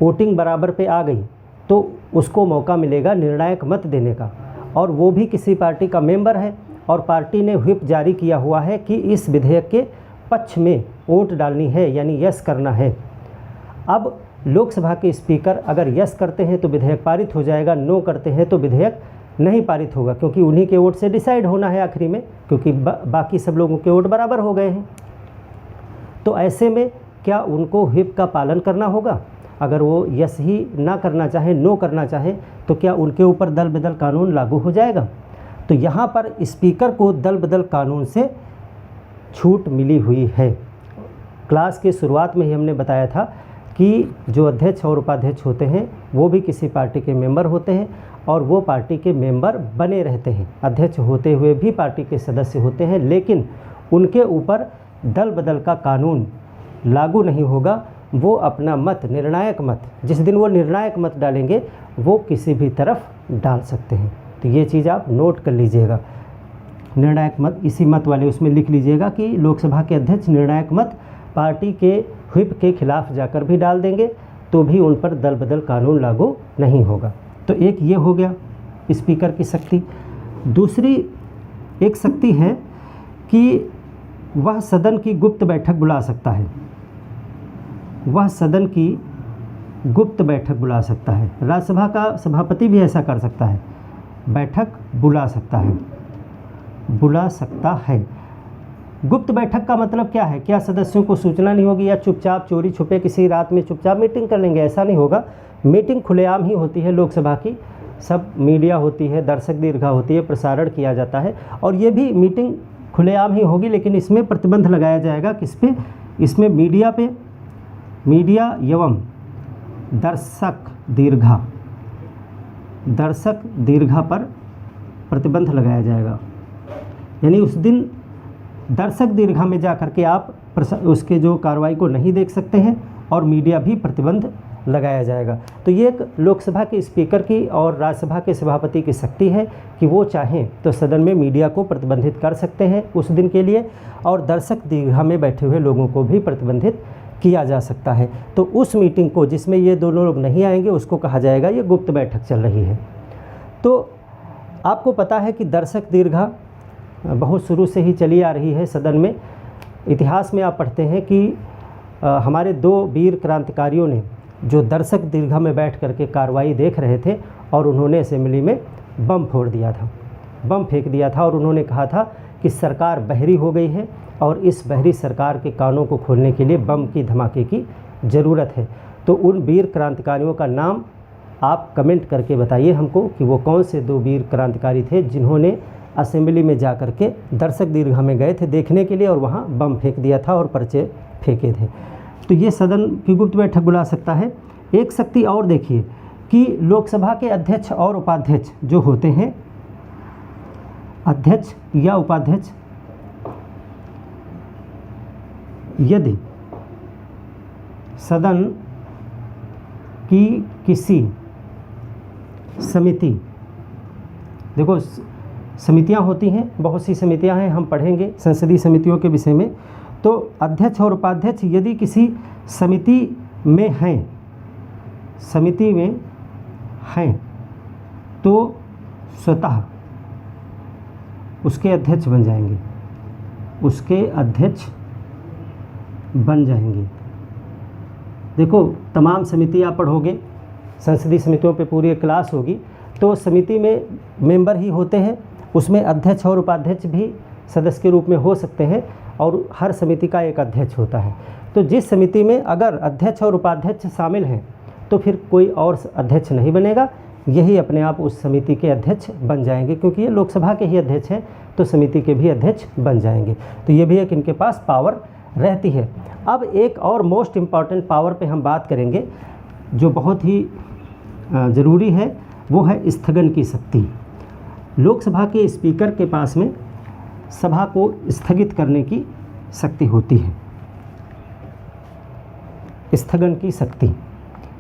वोटिंग बराबर पे आ गई तो उसको मौका मिलेगा निर्णायक मत देने का, और वो भी किसी पार्टी का मेंबर है और पार्टी ने व्हिप जारी किया हुआ है कि इस विधेयक के पक्ष में वोट डालनी है, यानी यस करना है। अब लोकसभा के स्पीकर अगर यस करते हैं तो विधेयक पारित हो जाएगा, नो करते हैं तो विधेयक नहीं पारित होगा, क्योंकि उन्हीं के वोट से डिसाइड होना है आखिरी में, क्योंकि बाकी सब लोगों के वोट बराबर हो गए हैं। तो ऐसे में क्या उनको व्हिप का पालन करना होगा? अगर वो यस ही ना करना चाहे, नो करना चाहे, तो क्या उनके ऊपर दल बदल कानून लागू हो जाएगा? तो यहाँ पर स्पीकर को दल बदल कानून से छूट मिली हुई है। क्लास के शुरुआत में ही हमने बताया था कि जो अध्यक्ष और उपाध्यक्ष होते हैं वो भी किसी पार्टी के मेंबर होते हैं और वो पार्टी के मेंबर बने रहते हैं। अध्यक्ष होते हुए भी पार्टी के सदस्य होते हैं, लेकिन उनके ऊपर दल बदल का कानून लागू नहीं होगा। वो अपना मत, निर्णायक मत, जिस दिन वो निर्णायक मत डालेंगे वो किसी भी तरफ डाल सकते हैं। तो ये चीज़ आप नोट कर लीजिएगा। निर्णायक मत, इसी मत वाले उसमें लिख लीजिएगा कि लोकसभा के अध्यक्ष निर्णायक मत पार्टी के व्हिप के खिलाफ जाकर भी डाल देंगे तो भी उन पर दल बदल कानून लागू नहीं होगा। तो एक ये हो गया स्पीकर की शक्ति। दूसरी एक शक्ति है कि वह सदन की गुप्त बैठक बुला सकता है। वह सदन की गुप्त बैठक बुला सकता है। राज्यसभा का सभापति भी ऐसा कर सकता है, बैठक बुला सकता है, बुला सकता है। गुप्त बैठक का मतलब क्या है? क्या सदस्यों को सूचना नहीं होगी या चुपचाप चोरी छुपे किसी रात में चुपचाप मीटिंग कर लेंगे? ऐसा नहीं होगा। मीटिंग खुलेआम ही होती है लोकसभा की, सब मीडिया होती है, दर्शक दीर्घा होती है, प्रसारण किया जाता है और ये भी मीटिंग खुलेआम ही होगी, लेकिन इसमें प्रतिबंध लगाया जाएगा। किस पे? इसमें मीडिया पे, मीडिया एवं दर्शक दीर्घा पर प्रतिबंध लगाया जाएगा। यानी उस दिन दर्शक दीर्घा में जा कर के आप उसके जो कार्रवाई को नहीं देख सकते हैं और मीडिया भी प्रतिबंध लगाया जाएगा। तो ये एक लोकसभा के स्पीकर की और राज्यसभा के सभापति की शक्ति है कि वो चाहें तो सदन में मीडिया को प्रतिबंधित कर सकते हैं उस दिन के लिए, और दर्शक दीर्घा में बैठे हुए लोगों को भी प्रतिबंधित किया जा सकता है। तो उस मीटिंग को जिसमें ये दोनों लोग नहीं आएंगे उसको कहा जाएगा ये गुप्त बैठक चल रही है। तो आपको पता है कि दर्शक दीर्घा बहुत शुरू से ही चली आ रही है सदन में। इतिहास में आप पढ़ते हैं कि हमारे दो वीर क्रांतिकारियों ने जो दर्शक दीर्घा में बैठ करके कार्रवाई देख रहे थे और उन्होंने असेंबली में बम फोड़ दिया था, बम फेंक दिया था और उन्होंने कहा था कि सरकार बहरी हो गई है और इस बहरी सरकार के कानों को खोलने के लिए बम की धमाके की ज़रूरत है। तो उन वीर क्रांतिकारियों का नाम आप कमेंट करके बताइए हमको कि वो कौन से दो वीर क्रांतिकारी थे जिन्होंने असेंबली में जा कर के दर्शक दीर्घा में गए थे देखने के लिए और वहाँ बम फेंक दिया था और पर्चे फेंके थे। तो ये सदन की गुप्त बैठक बुला सकता है। एक शक्ति और देखिए कि लोकसभा के अध्यक्ष और उपाध्यक्ष जो होते हैं, अध्यक्ष या उपाध्यक्ष यदि सदन की किसी समिति, देखो समितियां होती हैं, बहुत सी समितियां हैं, हम पढ़ेंगे संसदीय समितियों के विषय में। तो अध्यक्ष और उपाध्यक्ष यदि किसी समिति में हैं, समिति में हैं तो स्वतः उसके अध्यक्ष बन जाएंगे, उसके अध्यक्ष बन जाएंगे। देखो तमाम समिति आप पढ़ोगे, संसदीय समितियों पे पूरी एक क्लास होगी, तो समिति में मेंबर ही होते हैं, उसमें अध्यक्ष और उपाध्यक्ष भी सदस्य के रूप में हो सकते हैं और हर समिति का एक अध्यक्ष होता है। तो जिस समिति में अगर अध्यक्ष और उपाध्यक्ष शामिल हैं तो फिर कोई और अध्यक्ष नहीं बनेगा, यही अपने आप उस समिति के अध्यक्ष बन जाएंगे, क्योंकि ये लोकसभा के ही अध्यक्ष हैं तो समिति के भी अध्यक्ष बन जाएंगे। तो ये भी एक इनके पास पावर रहती है। अब एक और मोस्ट इम्पॉर्टेंट पावर पे हम बात करेंगे जो बहुत ही ज़रूरी है, वो है स्थगन की शक्ति। लोकसभा के स्पीकर के पास में सभा को स्थगित करने की शक्ति होती है। स्थगन की शक्ति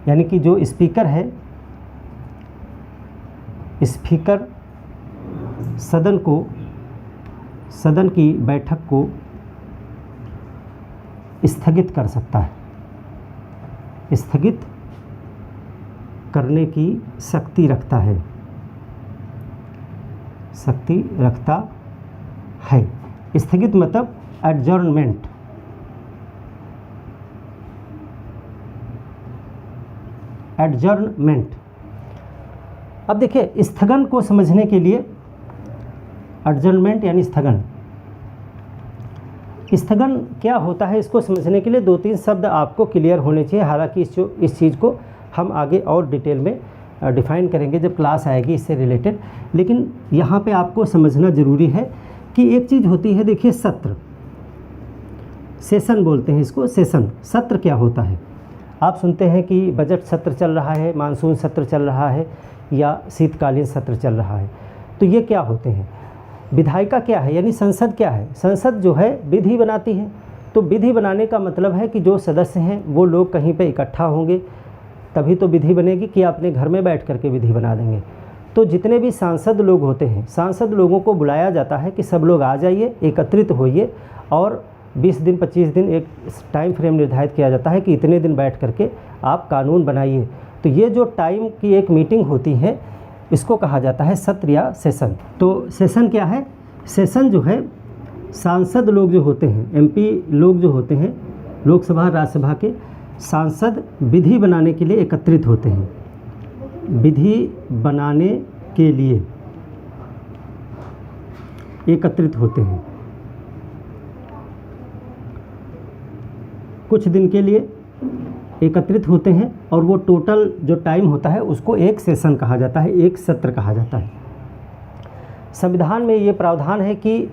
यानी कि जो स्पीकर है, स्पीकर सदन की बैठक को स्थगित कर सकता है, स्थगित करने की शक्ति रखता है, स्थगित मतलब एडजर्नमेंट। अब देखिए स्थगन को समझने के लिए, एडजर्नमेंट यानी स्थगन क्या होता है, इसको समझने के लिए 2-3 शब्द आपको क्लियर होने चाहिए। हालांकि इस चीज़ को हम आगे और डिटेल में डिफ़ाइन करेंगे जब क्लास आएगी इससे रिलेटेड, लेकिन यहाँ पे आपको समझना ज़रूरी है कि एक चीज़ होती है, देखिए सत्र, सेशन बोलते हैं इसको, सेशन। सत्र क्या होता है? आप सुनते हैं कि बजट सत्र चल रहा है, मानसून सत्र चल रहा है या शीतकालीन सत्र चल रहा है। तो ये क्या होते हैं? विधायिका क्या है, यानी संसद क्या है? संसद जो है विधि बनाती है। तो विधि बनाने का मतलब है कि जो सदस्य हैं वो लोग कहीं पे इकट्ठा होंगे तभी तो विधि बनेगी, कि अपने घर में बैठ करके विधि बना देंगे। तो जितने भी सांसद लोग होते हैं, सांसद लोगों को बुलाया जाता है कि सब लोग आ जाइए, एकत्रित होइए, और 20 दिन 25 दिन एक टाइम फ्रेम निर्धारित किया जाता है कि इतने दिन बैठ करके आप कानून बनाइए। तो ये जो टाइम की एक मीटिंग होती है, इसको कहा जाता है सत्र या सेशन। तो सेशन क्या है? सेशन जो है, सांसद लोग जो होते हैं, एमपी लोग जो होते हैं, लोकसभा राज्यसभा के सांसद विधि बनाने के लिए एकत्रित होते हैं, विधि बनाने के लिए एकत्रित होते हैं, कुछ दिन के लिए एकत्रित होते हैं, और वो टोटल जो टाइम होता है उसको एक सेशन कहा जाता है, एक सत्र कहा जाता है। संविधान में ये प्रावधान है कि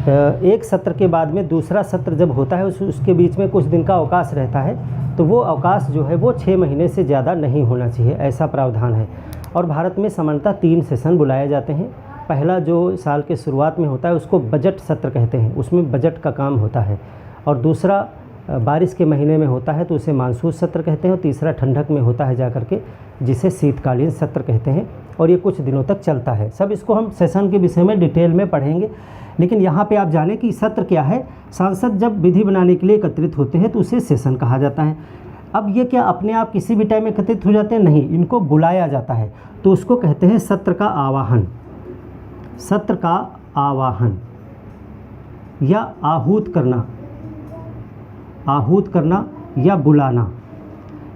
एक सत्र के बाद में दूसरा सत्र जब होता है उसके बीच में कुछ दिन का अवकाश रहता है, तो वो अवकाश जो है वो 6 महीने से ज़्यादा नहीं होना चाहिए, ऐसा प्रावधान है। और भारत में सामान्यतः 3 सेशन बुलाए जाते हैं। पहला जो साल के शुरुआत में होता है उसको बजट सत्र कहते हैं, उसमें बजट का काम होता है, और दूसरा बारिश के महीने में होता है तो उसे मानसून सत्र कहते हैं, और तीसरा ठंडक में होता है जाकर के, जिसे शीतकालीन सत्र कहते हैं, और ये कुछ दिनों तक चलता है। सब इसको हम सेशन के विषय में डिटेल में पढ़ेंगे, लेकिन यहाँ पे आप जानें कि सत्र क्या है। सांसद जब विधि बनाने के लिए एकत्रित होते हैं तो उसे सेशन कहा जाता है। अब ये क्या अपने आप किसी भी टाइम एकत्रित हो जाते हैं? नहीं, इनको बुलाया जाता है, तो उसको कहते हैं सत्र का आवाहन। सत्र का आवाहन या आहूत करना या बुलाना,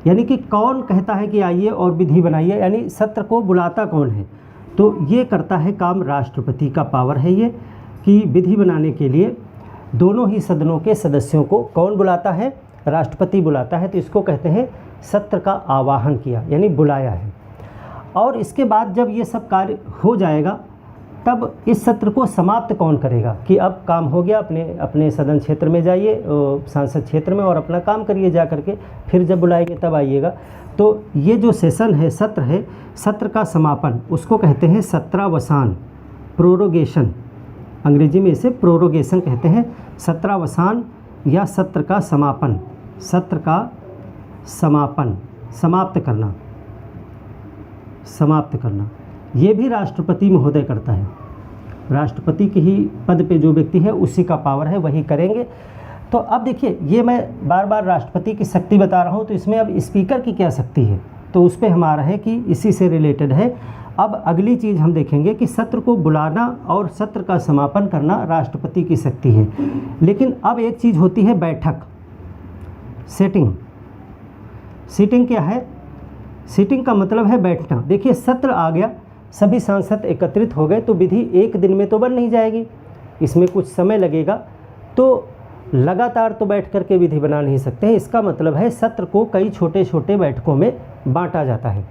यानी कि कौन कहता है कि आइए और विधि बनाइए, यानी सत्र को बुलाता कौन है? तो ये करता है काम राष्ट्रपति का पावर है ये, कि विधि बनाने के लिए दोनों ही सदनों के सदस्यों को कौन बुलाता है? राष्ट्रपति बुलाता है। तो इसको कहते हैं सत्र का आवाहन किया, यानी बुलाया है। और इसके बाद जब ये सब कार्य हो जाएगा तब इस सत्र को समाप्त कौन करेगा, कि अब काम हो गया, अपने सदन क्षेत्र में जाइए, सांसद क्षेत्र में, और अपना काम करिए जा करके, फिर जब बुलाएंगे तब आइएगा। तो ये जो सेशन है, सत्र है, सत्र का समापन उसको कहते हैं सत्रावसान, प्रोरोगेशन। अंग्रेजी में इसे प्रोरोगेशन कहते हैं। सत्रावसान या सत्र का समापन, सत्र का समापन, समाप्त करना, ये भी राष्ट्रपति महोदय करता है। राष्ट्रपति के ही पद पे जो व्यक्ति है उसी का पावर है, वही करेंगे। तो अब देखिए, ये मैं बार बार राष्ट्रपति की शक्ति बता रहा हूँ, तो इसमें अब स्पीकर की क्या शक्ति है, तो उस पर हमारा है कि इसी से रिलेटेड है। अब अगली चीज़ हम देखेंगे कि सत्र को बुलाना और सत्र का समापन करना राष्ट्रपति की शक्ति है। लेकिन अब एक चीज़ होती है बैठक, सीटिंग। सीटिंग क्या है? सीटिंग का मतलब है बैठना। देखिए, सत्र आ गया, सभी सांसद एकत्रित हो गए, तो विधि एक दिन में तो बन नहीं जाएगी, इसमें कुछ समय लगेगा। तो लगातार तो बैठ करके विधि बना नहीं सकते हैं। इसका मतलब है सत्र को कई छोटे छोटे बैठकों में बांटा जाता है।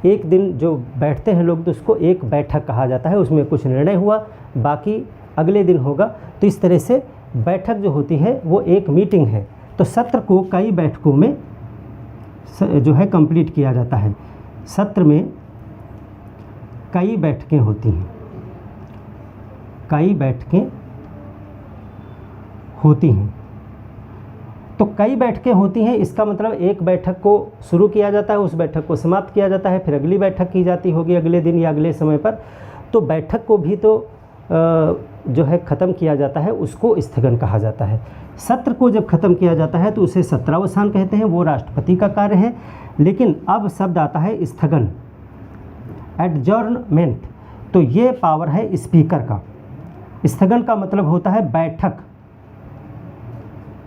एक दिन जो बैठते हैं लोग तो उसको एक बैठक कहा जाता है, उसमें कुछ निर्णय हुआ, बाकी अगले दिन होगा। तो इस तरह से बैठक जो होती है वो एक मीटिंग है, तो सत्र को कई बैठकों में जो है कंप्लीट किया जाता है। सत्र में कई बैठकें होती हैं, कई बैठकें होती हैं। तो कई बैठकें होती हैं, इसका मतलब एक बैठक को शुरू किया जाता है, उस बैठक को समाप्त किया जाता है, फिर अगली बैठक की जाती होगी अगले दिन या अगले समय पर। तो बैठक को भी तो जो है ख़त्म किया जाता है, उसको स्थगन कहा जाता है। सत्र को जब ख़त्म किया जाता है तो उसे सत्रावसान कहते हैं, वो राष्ट्रपति का कार्य है। लेकिन अब शब्द आता है स्थगन, एडजॉर्नमेंट, तो ये पावर है स्पीकर का। स्थगन का मतलब होता है बैठक,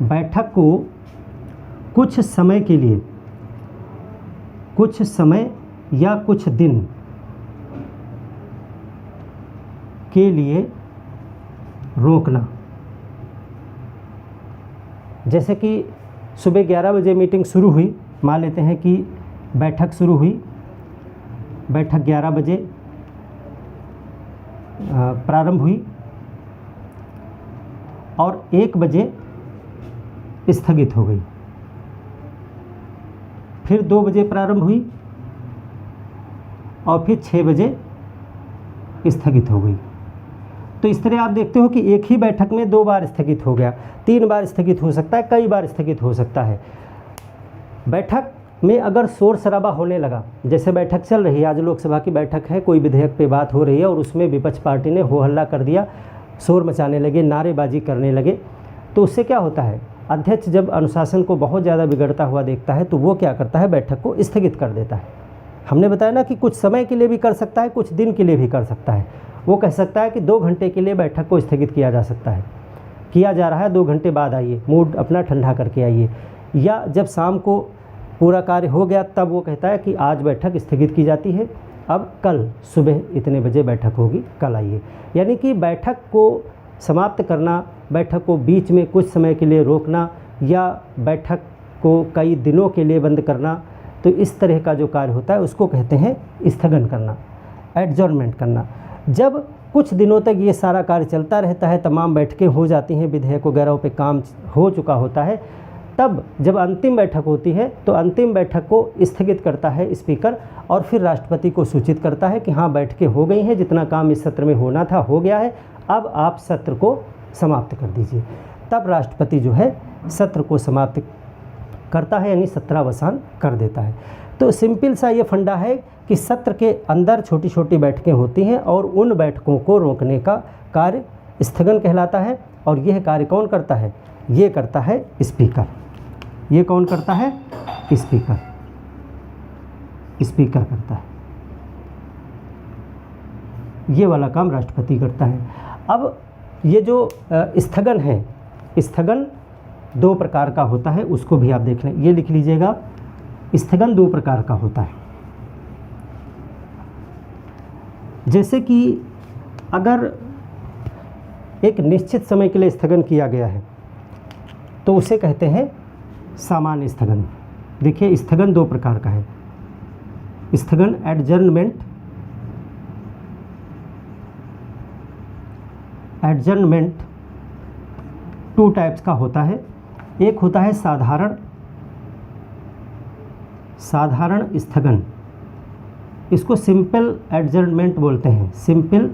बैठक को कुछ समय के लिए, कुछ समय या कुछ दिन के लिए रोकना। जैसे कि सुबह 11 बजे मीटिंग शुरू हुई, मान लेते हैं कि बैठक शुरू हुई, बैठक 11 बजे प्रारंभ हुई और 1 बजे स्थगित हो गई, फिर 2 बजे प्रारंभ हुई और फिर 6 बजे स्थगित हो गई। तो इस तरह आप देखते हो कि एक ही बैठक में 2 बार स्थगित हो गया, 3 बार स्थगित हो सकता है, कई बार स्थगित हो सकता है। बैठक में अगर शोर शराबा होने लगा, जैसे बैठक चल रही है, आज लोकसभा की बैठक है, कोई विधेयक पे बात हो रही है और उसमें विपक्ष पार्टी ने हो हल्ला कर दिया, शोर मचाने लगे, नारेबाजी करने लगे, तो उससे क्या होता है, अध्यक्ष जब अनुशासन को बहुत ज़्यादा बिगड़ता हुआ देखता है तो वो क्या करता है, बैठक को स्थगित कर देता है। हमने बताया ना कि कुछ समय के लिए भी कर सकता है, कुछ दिन के लिए भी कर सकता है। वो कह सकता है कि 2 घंटे के लिए बैठक को स्थगित किया जा सकता है, किया जा रहा है, 2 घंटे बाद आइए, मूड अपना ठंडा करके आइए। या जब शाम को पूरा कार्य हो गया तब वो कहता है कि आज बैठक स्थगित की जाती है, अब कल सुबह इतने बजे बैठक होगी, कल आइए। यानी कि बैठक को समाप्त करना, बैठक को बीच में कुछ समय के लिए रोकना या बैठक को कई दिनों के लिए बंद करना, तो इस तरह का जो कार्य होता है उसको कहते हैं स्थगन करना, एडजॉर्नमेंट करना। जब कुछ दिनों तक ये सारा कार्य चलता रहता है, तमाम बैठकें हो जाती हैं, विधेयक वगैरह पे काम हो चुका होता है, तब जब अंतिम बैठक होती है तो अंतिम बैठक को स्थगित करता है स्पीकर और फिर राष्ट्रपति को सूचित करता है कि हाँ बैठकें हो गई हैं, जितना काम इस सत्र में होना था हो गया है, अब आप सत्र को समाप्त कर दीजिए। तब राष्ट्रपति जो है सत्र को समाप्त करता है, यानी सत्रावसान कर देता है। तो सिंपल सा ये फंडा है कि सत्र के अंदर छोटी छोटी बैठकें होती हैं और उन बैठकों को रोकने का कार्य स्थगन कहलाता है। और यह कार्य कौन करता है, ये करता है स्पीकर। ये कौन करता है, स्पीकर, स्पीकर करता है। ये वाला काम राष्ट्रपति करता है। अब ये जो स्थगन है, स्थगन 2 प्रकार का होता है, उसको भी आप देख लें, ये लिख लीजिएगा, स्थगन 2 प्रकार का होता है। जैसे कि अगर एक निश्चित समय के लिए स्थगन किया गया है तो उसे कहते हैं सामान्य स्थगन। देखिए स्थगन 2 प्रकार का है, स्थगन एडजर्नमेंट, एडजर्नमेंट 2 टाइप्स का होता है। एक होता है साधारण, साधारण स्थगन, इसको सिंपल एडजर्नमेंट बोलते हैं, सिंपल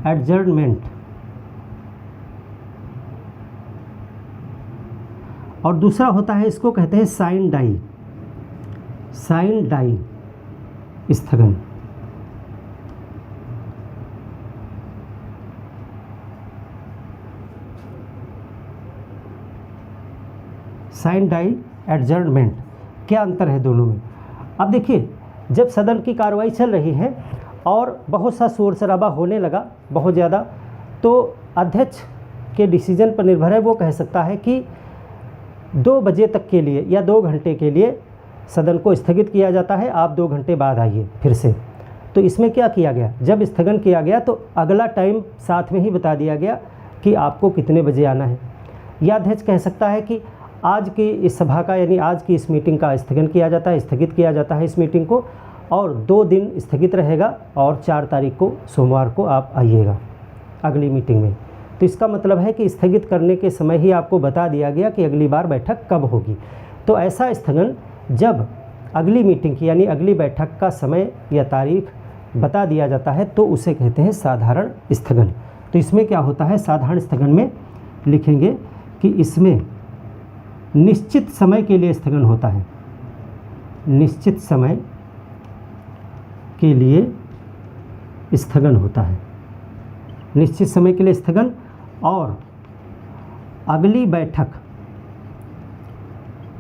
एडजर्नमेंट। और दूसरा होता है, इसको कहते हैं साइन डाई, साइन डाई स्थगन। साइन डाई एडजर्नमेंट, क्या अंतर है दोनों में। अब देखिए, जब सदन की कार्रवाई चल रही है और बहुत सा शोर शराबा होने लगा बहुत ज़्यादा, तो अध्यक्ष के डिसीजन पर निर्भर है, वो कह सकता है कि 2 बजे तक के लिए या 2 घंटे के लिए सदन को स्थगित किया जाता है, आप 2 घंटे बाद आइए फिर से। तो इसमें क्या किया गया, जब स्थगन किया गया तो अगला टाइम साथ में ही बता दिया गया कि आपको कितने बजे आना है। या अध्यक्ष कह सकता है कि आज की इस सभा का, यानी आज की इस मीटिंग का स्थगन किया जाता है, स्थगित किया जाता है इस मीटिंग को, और 2 दिन स्थगित रहेगा और 4 तारीख को सोमवार को आप आइएगा अगली मीटिंग में। तो इसका मतलब है कि स्थगित करने के समय ही आपको बता दिया गया कि अगली बार बैठक कब होगी। तो ऐसा स्थगन जब अगली मीटिंग की यानी अगली बैठक का समय या तारीख बता दिया जाता है तो उसे कहते हैं साधारण स्थगन। तो इसमें क्या होता है, साधारण स्थगन में लिखेंगे कि इसमें निश्चित समय के लिए स्थगन होता है, निश्चित समय के लिए स्थगन होता है, निश्चित समय के लिए स्थगन, और अगली बैठक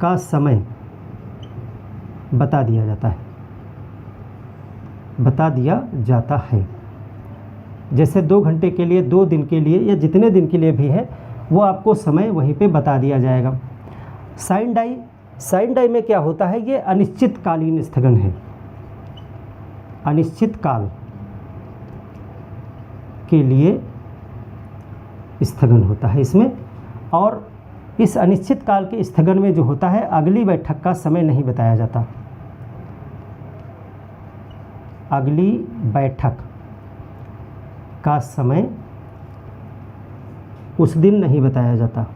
का समय बता दिया जाता है, बता दिया जाता है। जैसे 2 घंटे के लिए, 2 दिन के लिए या जितने दिन के लिए भी है वो आपको समय वहीं पे बता दिया जाएगा। साइन डाई, साइन डाई में क्या होता है, ये अनिश्चितकालीन स्थगन है, अनिश्चित काल के लिए स्थगन होता है इसमें। और इस अनिश्चित काल के स्थगन में जो होता है अगली बैठक का समय नहीं बताया जाता, अगली बैठक का समय उस दिन नहीं बताया जाता,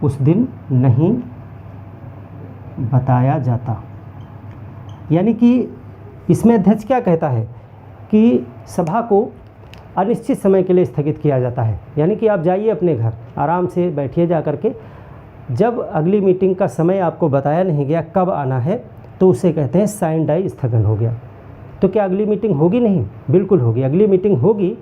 उस दिन नहीं बताया जाता। यानी कि इसमें अध्यक्ष क्या कहता है कि सभा को अनिश्चित समय के लिए स्थगित किया जाता है। यानी कि आप जाइए अपने घर, आराम से बैठिए जा कर के, जब अगली मीटिंग का समय आपको बताया नहीं गया कब आना है तो उसे कहते हैं साइन डाई स्थगन हो गया। तो क्या अगली मीटिंग होगी? नहीं, बिल्कुल होगी, अगली मीटिंग होगी,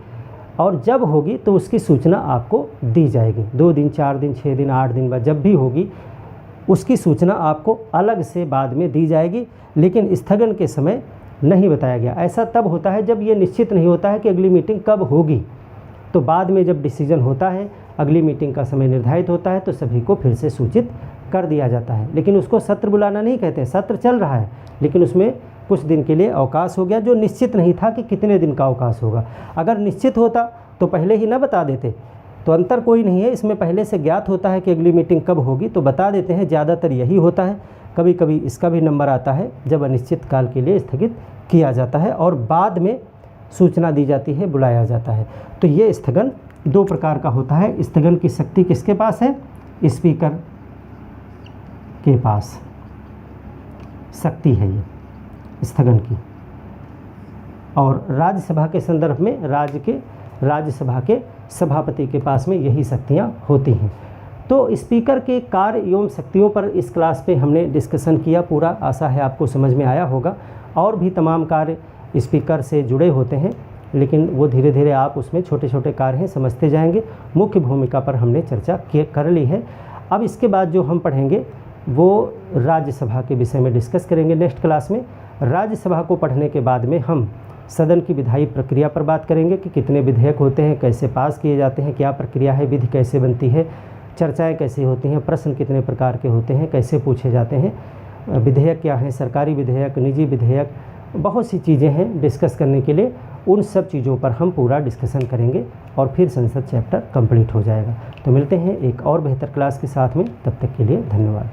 और जब होगी तो उसकी सूचना आपको दी जाएगी। 2 दिन, 4 दिन, 6 दिन, 8 दिन बाद जब भी होगी उसकी सूचना आपको अलग से बाद में दी जाएगी, लेकिन स्थगन के समय नहीं बताया गया। ऐसा तब होता है जब ये निश्चित नहीं होता है कि अगली मीटिंग कब होगी, तो बाद में जब डिसीजन होता है, अगली मीटिंग का समय निर्धारित होता है तो सभी को फिर से सूचित कर दिया जाता है। लेकिन उसको सत्र बुलाना नहीं कहते, सत्र चल रहा है लेकिन उसमें कुछ दिन के लिए अवकाश हो गया, जो निश्चित नहीं था कि कितने दिन का अवकाश होगा। अगर निश्चित होता तो पहले ही ना बता देते, तो अंतर कोई नहीं है इसमें, पहले से ज्ञात होता है कि अगली मीटिंग कब होगी तो बता देते हैं, ज़्यादातर यही होता है। कभी कभी इसका भी नंबर आता है जब अनिश्चित काल के लिए स्थगित किया जाता है और बाद में सूचना दी जाती है, बुलाया जाता है। तो ये स्थगन 2 प्रकार का होता है। स्थगन की शक्ति किसके पास है? स्पीकर के पास शक्ति है ये स्थगन की। और राज्यसभा के संदर्भ में राज्यसभा के सभापति के पास में यही शक्तियाँ होती हैं। तो स्पीकर के कार्य एवं शक्तियों पर इस क्लास पे हमने डिस्कशन किया पूरा, आशा है आपको समझ में आया होगा। और भी तमाम कार्य स्पीकर से जुड़े होते हैं, लेकिन वो धीरे धीरे आप उसमें छोटे छोटे कार्य हैं समझते जाएंगे। मुख्य भूमिका पर हमने चर्चा कर ली है। अब इसके बाद जो हम पढ़ेंगे वो राज्यसभा के विषय में डिस्कस करेंगे नेक्स्ट क्लास में। राज्यसभा को पढ़ने के बाद में हम सदन की विधायी प्रक्रिया पर बात करेंगे कि कितने विधेयक होते हैं, कैसे पास किए जाते हैं, क्या प्रक्रिया है, विधि कैसे बनती है, चर्चाएं कैसी होती हैं, प्रश्न कितने प्रकार के होते हैं, कैसे पूछे जाते हैं, विधेयक क्या है, सरकारी विधेयक, निजी विधेयक, बहुत सी चीज़ें हैं डिस्कस करने के लिए। उन सब चीज़ों पर हम पूरा डिस्कशन करेंगे और फिर संसद चैप्टर कंप्लीट हो जाएगा। तो मिलते हैं एक और बेहतर क्लास के साथ में, तब तक के लिए धन्यवाद।